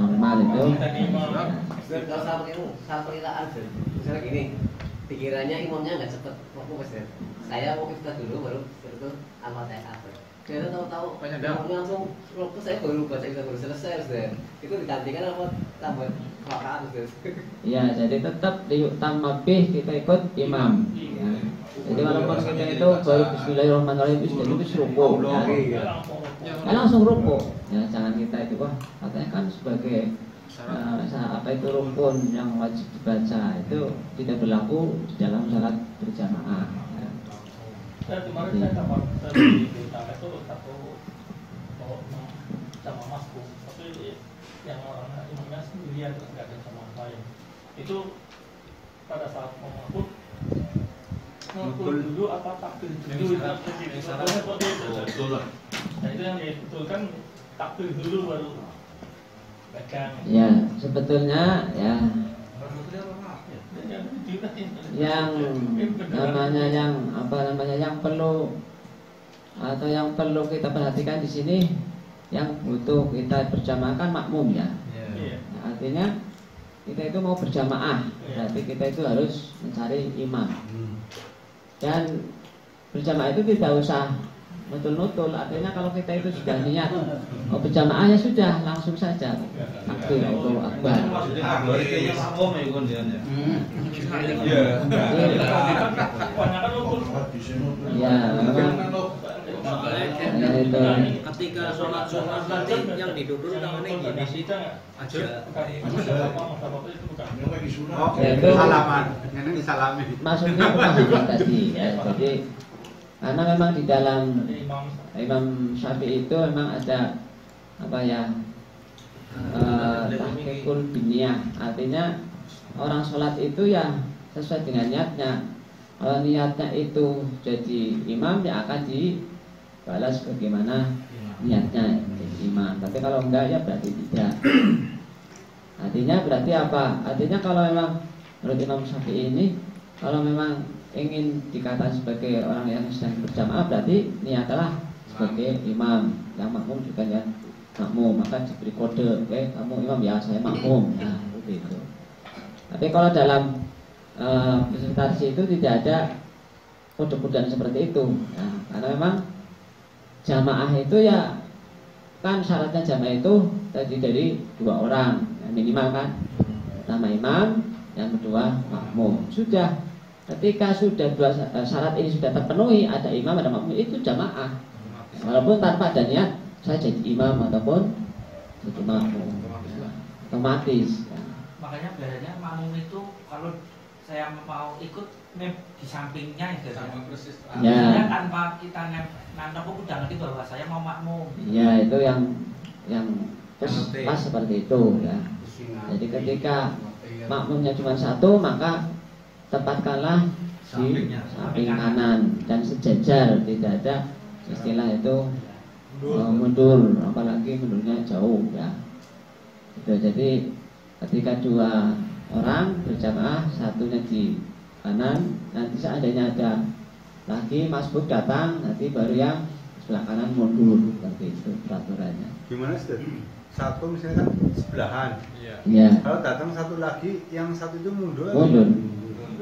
Normal itu. Kalau salah perkiraan, misalnya gini, pikirannya imamnya nggak cepet, fokus ya. Saya mau kita dulu, baru itu al-fatihah. Kita tahu-tahu, langsung fokus saya baru baca kita baru selesai, Ustaz. Itu digantikan apa tambah rakaat, Ustaz? Iya, jadi tetap liyutamma bih kita ikut imam. Ya. Jadi walaupun kita itu baru bismillahirrahmanirrahim itu rukuk ya langsung rukuk ya, jangan kita itu wah katanya kan sebagai apa itu rukun yang wajib dibaca itu tidak berlaku di dalam salat berjamaah ya. Saya kemarin saya dapat dari berita itu satu sama masku, tapi yang orang imamnya sendirian nggak ada sama saya. Itu pada saat mau ngakut ngakut dulu apa takbir dulu seperti itu. Betul lah. Nah itu yang dibetulkan takbir dulu baru pegang. Ya, sebetulnya ya yang namanya yang perlu atau yang perlu kita perhatikan di sini, yang butuh kita berjamaah kan makmum ya. Nah, artinya kita itu mau berjamaah, berarti kita itu harus mencari imam. Dan berjamaah itu tidak usah nutul-nutul, artinya kalau kita itu sudah niat mau berjamaah ya sudah langsung saja takbir Allahu Akbar. Ya, itu. Ketika sholat sunat nanti yang diduduk tangannya gini sih aja. Itu Salaman, ini disalami. maksudnya pemahaman tadi ya. Jadi karena memang di dalam Imam Syafi'i itu memang ada apa ya, tahqiqul biniyah, artinya orang sholat itu ya sesuai dengan niatnya. Kalau niatnya itu jadi imam ya akan dibalas bagaimana niatnya jadi imam. Tapi kalau enggak ya berarti tidak. Artinya berarti apa? Artinya kalau memang menurut Imam Syafi'i ini, kalau memang ingin dikatakan sebagai orang yang sedang berjamaah, berarti niatlah sebagai imam. Yang makmum juga ya makmum, maka diberi kode, oke, kamu imam ya, saya makmum. Nah, begitu. Tapi kalau dalam presentasi itu tidak ada kode-kodean seperti itu. Nah, karena memang jamaah itu ya kan syaratnya jamaah itu tadi dari 2 orang ya, minimal kan, pertama imam, yang kedua makmum. Sudah, ketika sudah syarat ini sudah terpenuhi, ada imam ada makmum, itu jamaah. Walaupun tanpa ada niat saya jadi imam ataupun jadi makmum, otomatis ya. Makanya bedanya makmum itu kalau saya mau ikut di sampingnya ya. Ya. Tanpa kita nantep udah ngerti bahwa saya mau makmum. Ya, itu yang pas seperti itu ya. Jadi ketika makmumnya cuma satu, maka tempatkanlah di samping kanan dan sejajar, tidak ada istilah itu mundur, apalagi mundurnya jauh ya. Itu jadi ketika 2 orang berjamaah, satunya di kanan, nanti seandainya ada lagi masbuk datang, nanti baru yang sebelah kanan mundur, seperti itu peraturannya. Gimana sih? Satu misalnya kan sebelahan. Ya. Kalau datang satu lagi, yang satu itu mundur. Mundur.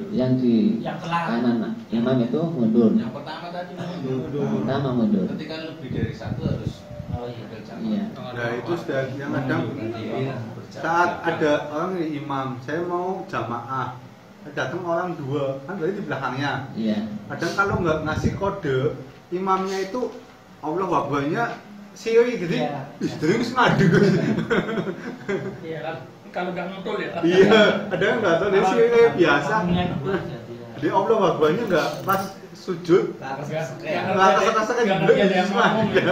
Yang di Yang kelar. kanan imam itu mundur. Yang pertama tadi mundur. Pertama mundur. Ketika lebih dari satu harus Iya. Nah itu sudah yang kadang saat ada orang yang imam, saya mau jamaah, datang orang 2, kan berarti di belakangnya. Iya. Kadang kalau nggak ngasih kode, imamnya itu Allah Akbarnya sioi gitu. Iya. Istri ngadu. Iya kan, kalau nggak ngutul ya. Iya, ada yang nggak tahu dia sioi kayak biasa. Makmumnya dua jadi ya. Jadi Allah Akbarnya nggak pas sujud. Nggak Rasa-rasa kan nggak dulu ngerti ada yang makmum ya.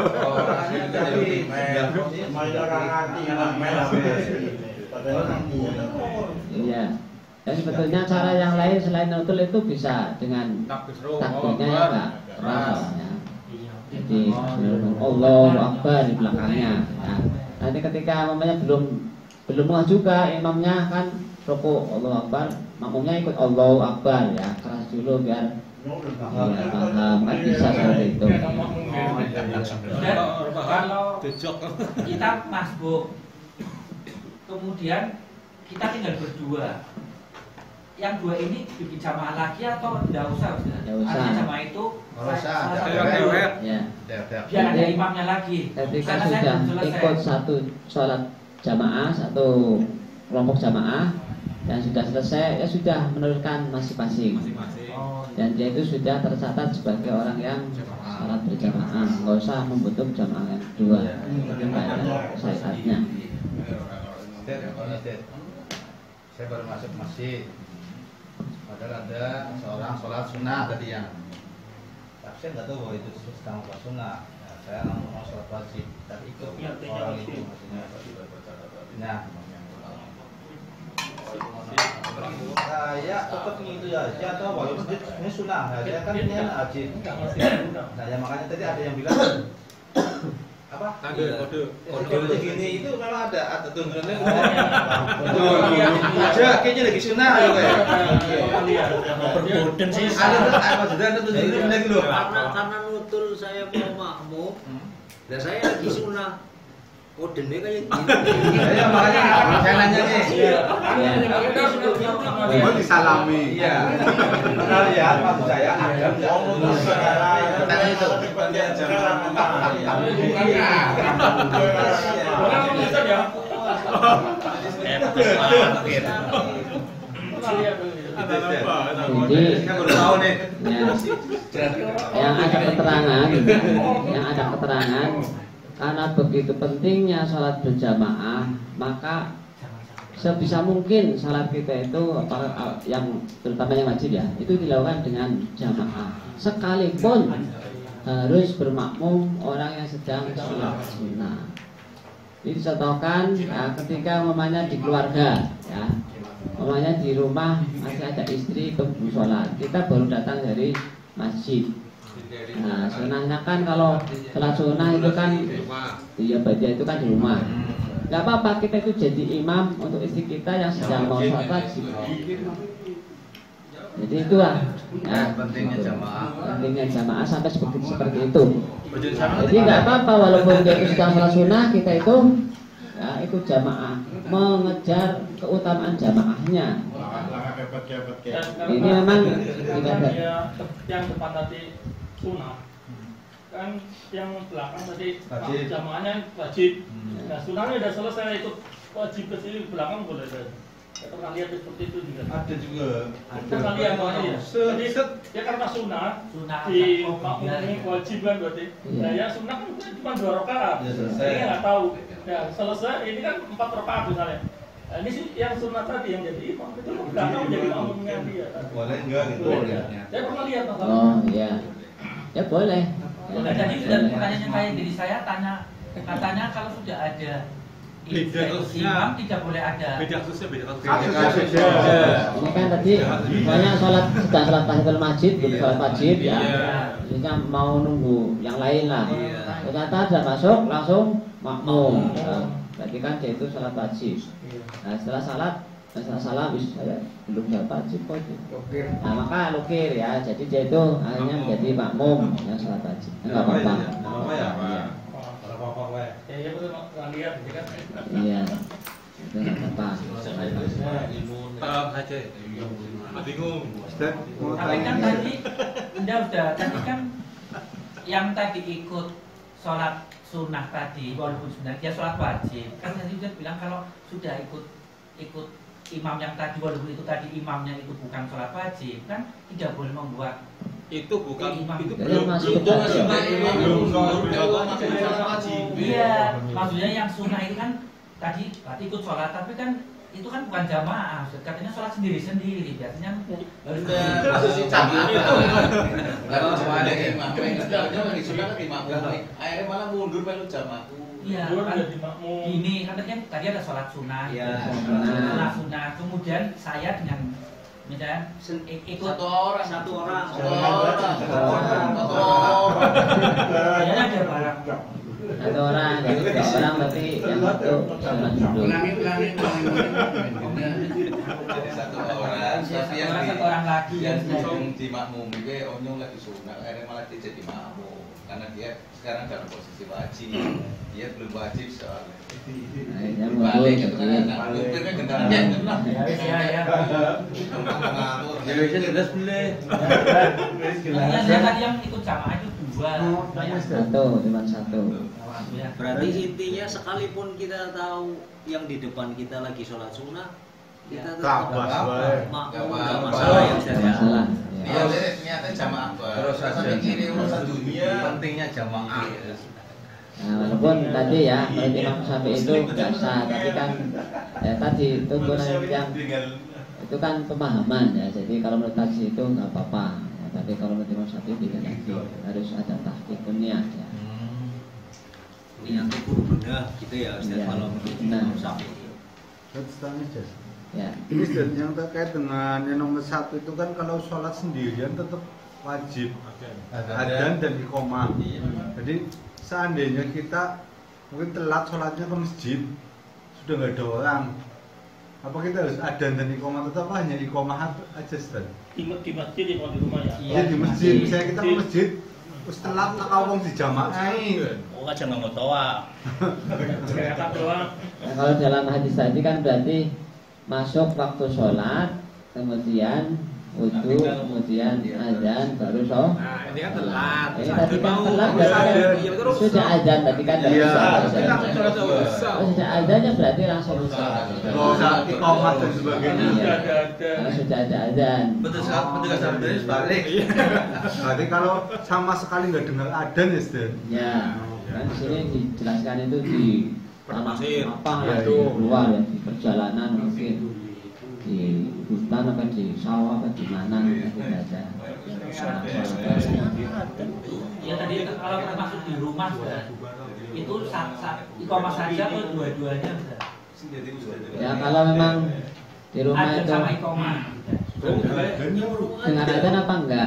Iya. Dan sebetulnya cara yang lain selain nutul itu bisa dengan takbirnya ya enggak keras ya. Jadi Allahu Akbar di belakangnya. Nah, nanti ketika mamanya belum mau juga, imamnya kan rukuk Allahu Akbar, makmumnya ikut Allahu Akbar ya, keras dulu biar ya, paham kan, bisa seperti itu. Dan kalau kita masbuk, kemudian kita tinggal berdua, yang 2 ini bikin jamaah lagi atau tidak usah? Tidak usah. Artinya jamaah itu Nggak usah, salah satu dewek. Ya. biar ada imamnya lagi. Ketika Karena saya sudah belum selesai. ikut satu sholat jamaah, satu kelompok jamaah, dan sudah selesai, ya sudah menurunkan masing-masing. Oh, iya. Dan dia itu sudah tercatat sebagai orang yang sholat berjamaah, nggak usah membentuk jamaah yang kedua. Itu nggak ada syariatnya. Saya baru masuk masjid. Padahal ada seorang sholat sunnah tadi yang Tapi saya nggak tahu bahwa itu sedang sholat sunnah. Nah, saya mau sholat wajib, tapi ikut orang itu maksudnya. Nah, saya tetap itu aja atau walaupun ini sunnah, nah, saya kan ini wajib. Nah, ya makanya tadi ada yang bilang apa? Kode gini itu memang ada tuntunannya. Aja kayaknya lagi sunnah ya kayak. Perboden sih. Ada tuntunannya lagi loh. Karena nutul saya mau makmum. Dan saya lagi sunnah. Kodenya kayak gini. Ya makanya saya nanya nih. Mau disalami. Iya. Kita lihat maksud saya ada enggak? Tanya itu. Jadi yang ada keterangan karena begitu pentingnya sholat berjamaah, maka sebisa mungkin sholat kita itu yang terutama yang wajib ya, itu dilakukan dengan jamaah. Sekalipun harus bermakmum orang yang sedang sholat sunnah. Ini dicontohkan ketika umpamanya di keluarga, ya, umpamanya di rumah masih ada istri untuk sholat, kita baru datang dari masjid. Nah, sunnahnya kan kalau sholat sunnah itu kan, iya baca itu kan di rumah. Gak apa-apa kita itu jadi imam untuk istri kita yang sedang mau sholat wajib. Jadi itulah ya, pentingnya jamaah. Pentingnya jamaah sampai seperti itu. Jadi nggak apa-apa walaupun dia itu sedang sholat sunnah, kita itu ya ikut jamaah, mengejar keutamaan jamaahnya. Ini memang tidak ada. Yang depan tadi sunnah, kan yang belakang tadi jamaahnya wajib. Nah sunnahnya udah selesai, ikut wajib ke sini belakang boleh deh. Saya pernah lihat seperti itu juga. Ada juga. Pernah lihat ya. Jadi ya karena sunnah di makmum ini wajib kan berarti. Nah ya sunnah kan cuma 2 rakaat. Saya nggak tahu. Ya selesai ini kan 4 rakaat misalnya. Nah, ini sih yang sunnah tadi yang jadi imam itu belakang menjadi makmumnya dia. Boleh enggak gitu? Saya pernah lihat masalah. Oh iya, ya boleh. Nah, jadi sudah pertanyaan saya diri saya tanya, katanya kalau sudah ada imam tidak boleh ada. Beda kasusnya, beda Ini kan tadi banyak sholat sedang sholat tahiyatul masjid, belum sholat wajib ya. Ini kan mau nunggu yang lain lah. Ternyata sudah masuk langsung makmum. Berarti kan dia itu sholat wajib. Nah setelah salam saya belum sholat wajib kok. Nah maka lukir ya. Jadi dia itu akhirnya menjadi makmum yang sholat wajib. Enggak apa-apa. Ya betul pernah lihat kan. Iya. Itu enggak apa-apa. Bingung. Tapi kan tadi tadi kan yang tadi ikut sholat sunnah tadi walaupun sebenarnya dia sholat wajib, kan tadi sudah bilang kalau sudah ikut imam yang tadi walaupun itu tadi imamnya itu bukan sholat wajib, kan tidak boleh membuat itu bukan imam. itu belum Iya, maksudnya yang sunnah itu kan tadi berarti ikut sholat, tapi kan itu kan bukan jamaah, katanya sholat sendiri-sendiri, biasanya harus Jamaah itu kalau cuma ada imam, jamaah di sunnah kan imam, akhirnya malah mundur melu jamaah. iya kan ini kan tadi ada sholat sunnah, sholat sunnah, kemudian saya dengan misalnya ikut satu orang, ya ada barang. Satu orang, jadi 2 orang berarti yang satu sholat dulu. Jadi satu orang, tapi yang satu orang lagi yang di makmum itu onyong lagi sunnah, akhirnya malah dia jadi makmum karena dia sekarang dalam posisi wajib, dia belum wajib soalnya. Akhirnya Balik mundur. itu kan, mundur kan gendarnya itu lah. Indonesia jelas boleh. Saya tadi yang ikut jamaah itu 2. Cuma satu. berarti intinya sekalipun kita tahu yang di depan kita lagi sholat sunnah, kita tetap makmum, nggak masalah ya Ustaz ya. Masalah. Dia niatnya jamaah terus mikirin urusan dunia, pentingnya jamaah. Nah, walaupun tadi ya menurut Imam Syafi'i itu biasa, tapi kan ya tadi tuntunan yang itu kan pemahaman ya. Jadi kalau menurut tadi itu nggak apa-apa. Ya, Tapi kalau menurut Imam Syafi'i tidak lagi, harus ada tahqiq niat ya. Niat itu benar gitu ya Ustaz, kalau menurut Imam Syafi'i. Ya. Ini Ustaz, yang terkait dengan yang nomor 1 itu kan kalau sholat sendirian tetap wajib adzan dan iqomah. Jadi seandainya kita mungkin telat sholatnya ke masjid, sudah nggak ada orang, apa kita harus adzan dan iqomah tetap hanya iqomah aja Ustaz? Di masjid ya, kalau di rumah ya. Iya di masjid, misalnya kita ke masjid terus telat tak kawong di jamaah. Oh aja nggak mau tawa. Kalau dalam hadis tadi kan berarti masuk waktu sholat, kemudian wudu, kemudian azan, baru sholat. Nah, ini kan telat. Ini tadi kan telat kan sudah azan tadi kan dari sudah azannya berarti langsung sholat. Kalau saat iqamah dan sebagainya. Sudah ada azan. Petugas dari sebalik. Berarti kalau sama sekali nggak dengar adzan ya Ustaz? Ya, kan di sini dijelaskan itu di tanah apa ya, itu luar ya, di perjalanan mungkin di hutan apa di sawah apa di mana tidak ada. Ya tadi kalau kita masuk di rumah itu iqamah saja atau dua-duanya sudah? Ya kalau memang di rumah Adzan itu sama iqamah. dengan adzan apa enggak?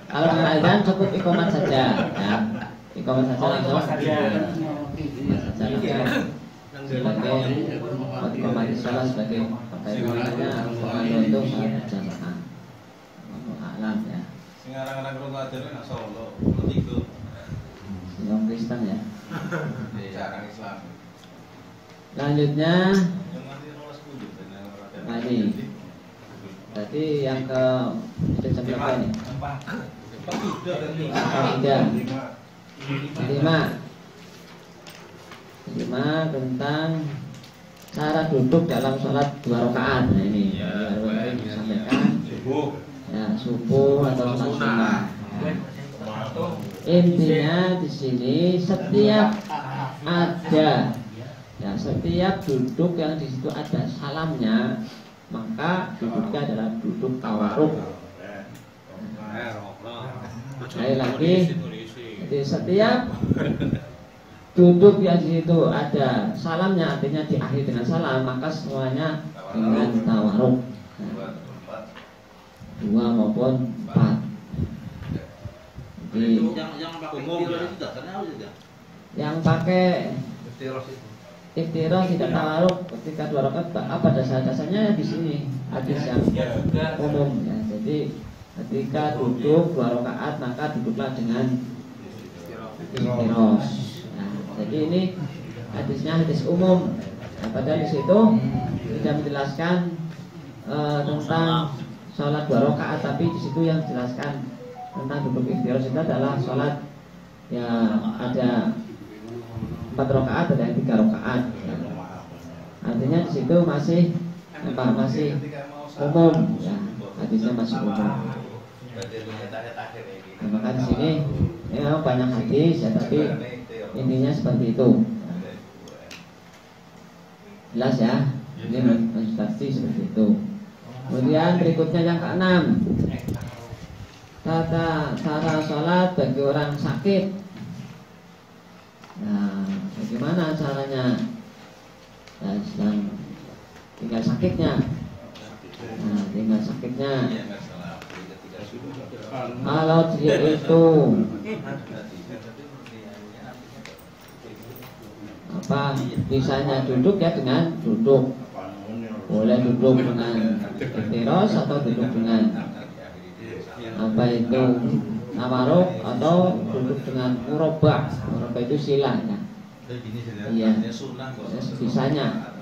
Kalau dengan adzan cukup iqamah saja ya. Iqamah saja langsung. Sebagai iqamah di sholat sebagai pakaiannya untuk sholat berjamaah. Alam ya. Sekarang Ramadan nang Solo, tiga. Yang Kristen ya. Jarang Islam. Lanjutnya ini. Berarti yang ke jam berapa ini? 5 tentang cara duduk dalam sholat 2 rakaat. Nah ini harus disampaikan. Ya subuh atau sholat sunnah. Intinya di sini setiap ada ya setiap duduk yang di situ ada salamnya maka duduknya adalah duduk tawarruk. Sekali lagi, jadi setiap duduk yang di situ ada salamnya artinya diakhiri dengan salam maka semuanya dengan tawarruk. 2 maupun 4. Jadi yang pakai iftiroh tidak tawarruk ketika 2 rakaat apa dasarnya di sini hadis yang umum ya. Jadi ketika duduk 2 rakaat maka duduklah dengan iftiroh. Nah, jadi ini hadisnya hadis umum. Nah, padahal di situ tidak menjelaskan tentang sholat 2 rakaat, tapi di situ yang dijelaskan tentang duduk iftiroh itu adalah sholat yang ada 4 rakaat ada yang 3 rakaat. Artinya di situ masih umum ya, hadisnya masih umum. Nah, maka di sini ya banyak hadis ya, tapi intinya seperti itu. Jelas ya? Ini konsultasi seperti itu. Kemudian berikutnya yang ke-6, tata cara sholat bagi orang sakit. Nah, bagaimana caranya? Nah, sedang tinggal sakitnya. Nah, tinggal sakitnya. Kalau dia itu apa? Bisanya duduk ya dengan duduk. Boleh duduk dengan iftiroh atau duduk dengan apa itu tawarruk atau duduk dengan murabba. Murabba itu sila ya. Iya. Bisanya.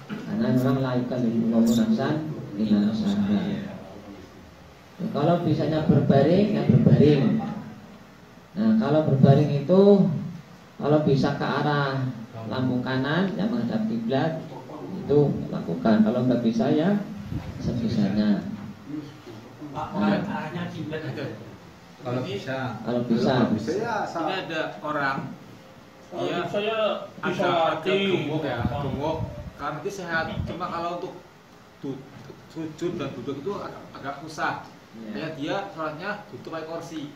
Karena memang laikan ilmu nafsan dengan nafsan. Kalau bisanya berbaring ya berbaring. Nah kalau berbaring itu kalau bisa ke arah lambung kanan yang menghadap kiblat itu lakukan. Kalau nggak bisa ya sebisanya. Arahnya kiblat aja. Kalau bisa. Kalau bisa. Ini ada orang dia saya agak gemuk ya, gemuk karena dia sehat. Cuma kalau untuk sujud dan duduk itu agak susah. Ya dia sholatnya duduk pakai kursi.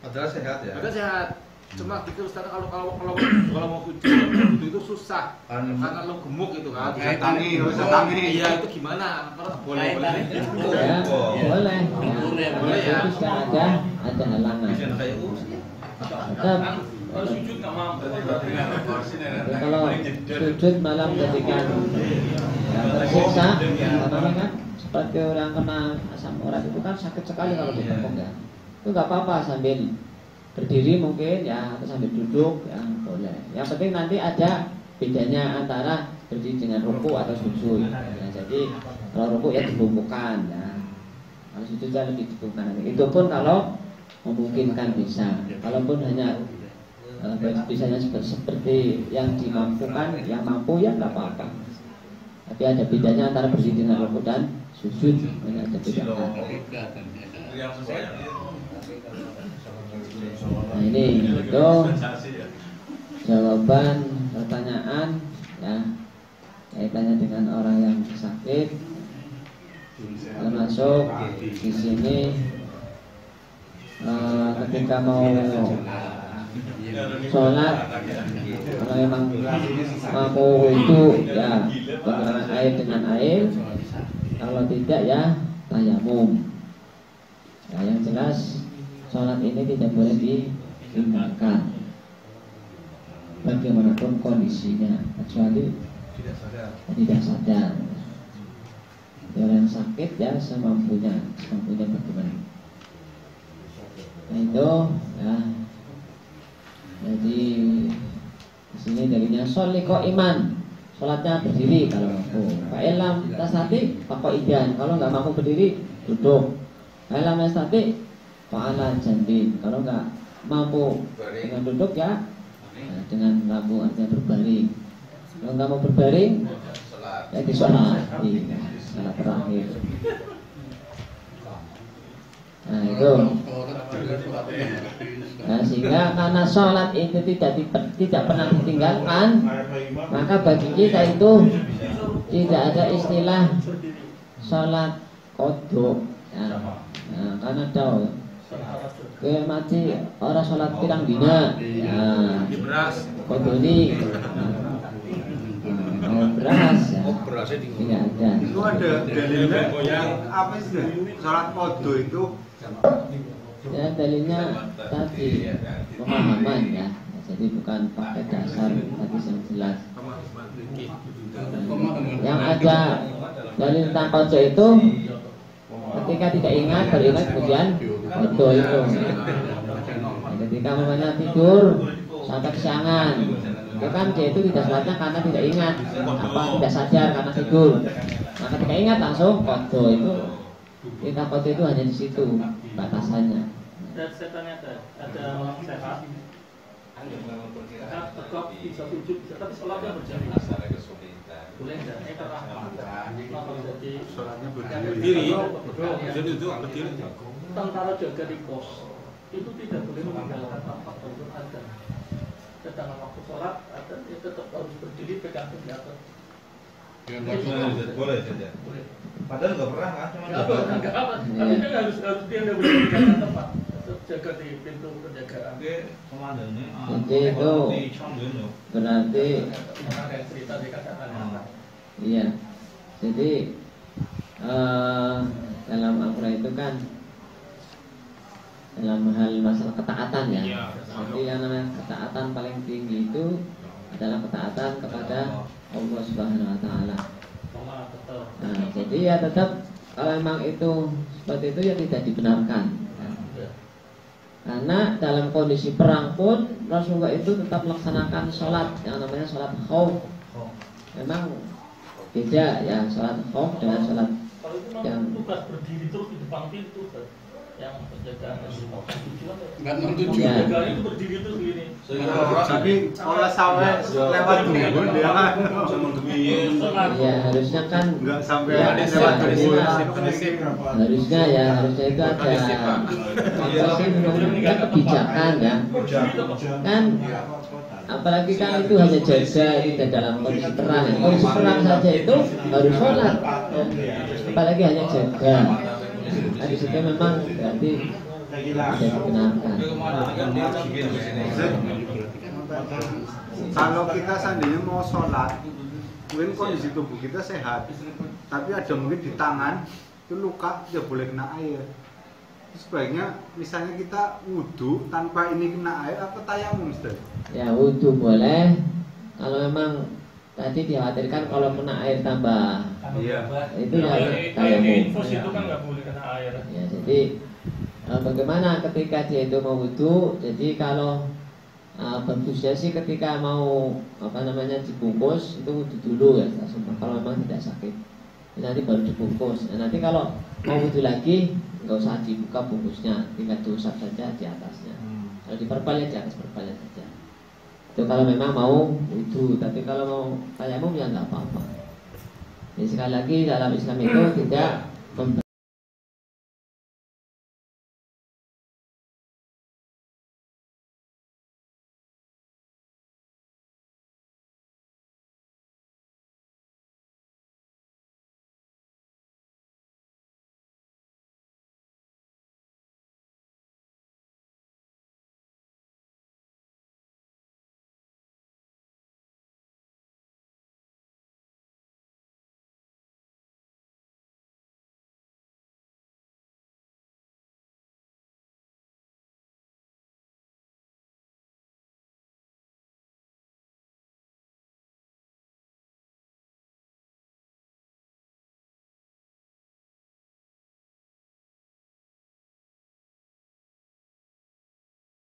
Padahal sehat ya. Padahal sehat. Cuma gitu Ustaz, kalau mau sujud dan duduk itu susah. Karena lo gemuk gitu kan. Tangi. Iya, itu gimana? Kalau boleh. Ya, boleh. Boleh ya. Itu sudah ada halangan. Tetap Kalau sujud nggak mampu. kalau sujud malam ketika ya, tersiksa, karena kan seperti orang kena asam urat itu kan sakit sekali kalau ditepuk ya. Itu nggak apa-apa sambil berdiri mungkin ya atau sambil duduk ya boleh. Yang penting nanti ada bedanya antara berdiri dengan ruku atau sujud. Ya, jadi kalau ruku ya dibungkukkan ya. Kalau sujud ya lebih dibungkukkan. Itu pun kalau memungkinkan bisa. Kalaupun hanya bisanya seperti yang dimampukan, yang mampu ya nggak apa-apa. Tapi ada bedanya antara berdiri dengan ruku dan sujud. Ini ada bedanya. Nah ini itu jawaban pertanyaan ya kaitannya dengan orang yang sakit, termasuk di sini ketika mau sholat kalau memang mampu itu ya menggunakan air dengan air, kalau tidak ya tayamum. Nah, yang jelas sholat ini tidak boleh ditinggalkan bagaimanapun kondisinya, kecuali tidak sadar. Orang sakit ya semampunya bagaimana. Nah itu ya. Jadi di sini darinya sholiko iman, sholatnya berdiri kalau mampu. Fa'ilam tasati faqaidan, kalau nggak mampu berdiri duduk. Fa'ilam tasati fa'ala jandin, kalau nggak mampu dengan duduk ya dengan lampu artinya berbaring. Kalau nggak mau berbaring ya di sholat terakhir. Nah itu. Nah sehingga karena sholat itu tidak pernah ditinggalkan, maka bagi kita itu tidak ada istilah sholat qodho ya. Nah, karena tahu ke mati orang sholat pirang dina ya qodho ini beras ya. Tidak ada. Itu ada dalilnya apa sih? Sholat qodho itu ya dalilnya tadi pemahaman ya, jadi bukan pakai dasar hadis yang jelas. Yang ada dalil tentang qodho itu ketika tidak ingat beringat kemudian qodho itu. Ketika mamanya tidur sampai kesiangan, itu kan dia itu tidak sholatnya karena tidak ingat tidak sadar karena tidur. Nah ketika ingat langsung qodho itu. Kita qodho itu hanya di situ batasannya. Dan saya tanya ada orang sehat, tetap bisa sujud, tapi sholatnya berjamaah. Boleh nggak? Karena jadi sholatnya berdiri, jadi duduk berdiri. Tentara jaga di pos itu tidak boleh meninggalkan tempat untuk adzan. Sedangkan waktu sholat adzan dia tetap harus berdiri pegang senjata. Boleh saja. Padahal nggak pernah kan, cuma nggak apa. Artinya harus dia nggak boleh meninggalkan tempat. Jaga di pintu penjagaan. Jadi itu berarti cerita dikatakan. Iya. Jadi dalam Al-Quran itu kan dalam hal masalah ketaatan ya. Jadi yang namanya ketaatan paling tinggi itu adalah ketaatan kepada Allah Subhanahu Wa Taala. Nah, jadi ya tetap kalau memang itu seperti itu ya tidak dibenarkan. Karena dalam kondisi perang pun Rasulullah itu tetap melaksanakan sholat yang namanya sholat khauf. Memang beda ya sholat khauf dengan sholat yang tugas berdiri terus di depan pintu yang penjagaan nggak nonton ya. Penjagaan itu berdiri terus gini. Tapi kalau sampai lewat dulu dia kan ya harusnya kan nggak sampai ya, lewat dulu. harusnya itu ada kebijakan ya kan apalagi kan itu hanya jaga tidak dalam kondisi perang. Kondisi perang saja itu harus sholat, apalagi hanya jaga. Nah, di situ memang berarti tidak digunakan. Kalau kita seandainya mau sholat, mungkin kondisi tubuh kita sehat, tapi ada mungkin di tangan itu luka, tidak boleh kena air. Sebaiknya misalnya kita wudhu tanpa ini kena air atau tayamum, Ustaz? Ya wudhu boleh. Kalau memang tadi dikhawatirkan kalau kena air tambah, itu ya tayamum. Infus itu kan nggak boleh kena air. Ya, jadi bagaimana ketika dia itu mau wudhu? Jadi kalau bagusnya sih ketika mau dibungkus itu wudhu dulu ya, kalau memang tidak sakit. Nanti baru dibungkus. Nah, nanti kalau mau wudhu lagi nggak usah dibuka bungkusnya, tinggal diusap saja di atasnya. Kalau diperpal ya di atas perpalnya saja. Itu kalau memang mau wudhu. Tapi kalau mau tayamum ya nggak apa-apa. Jadi sekali lagi dalam Islam itu tidak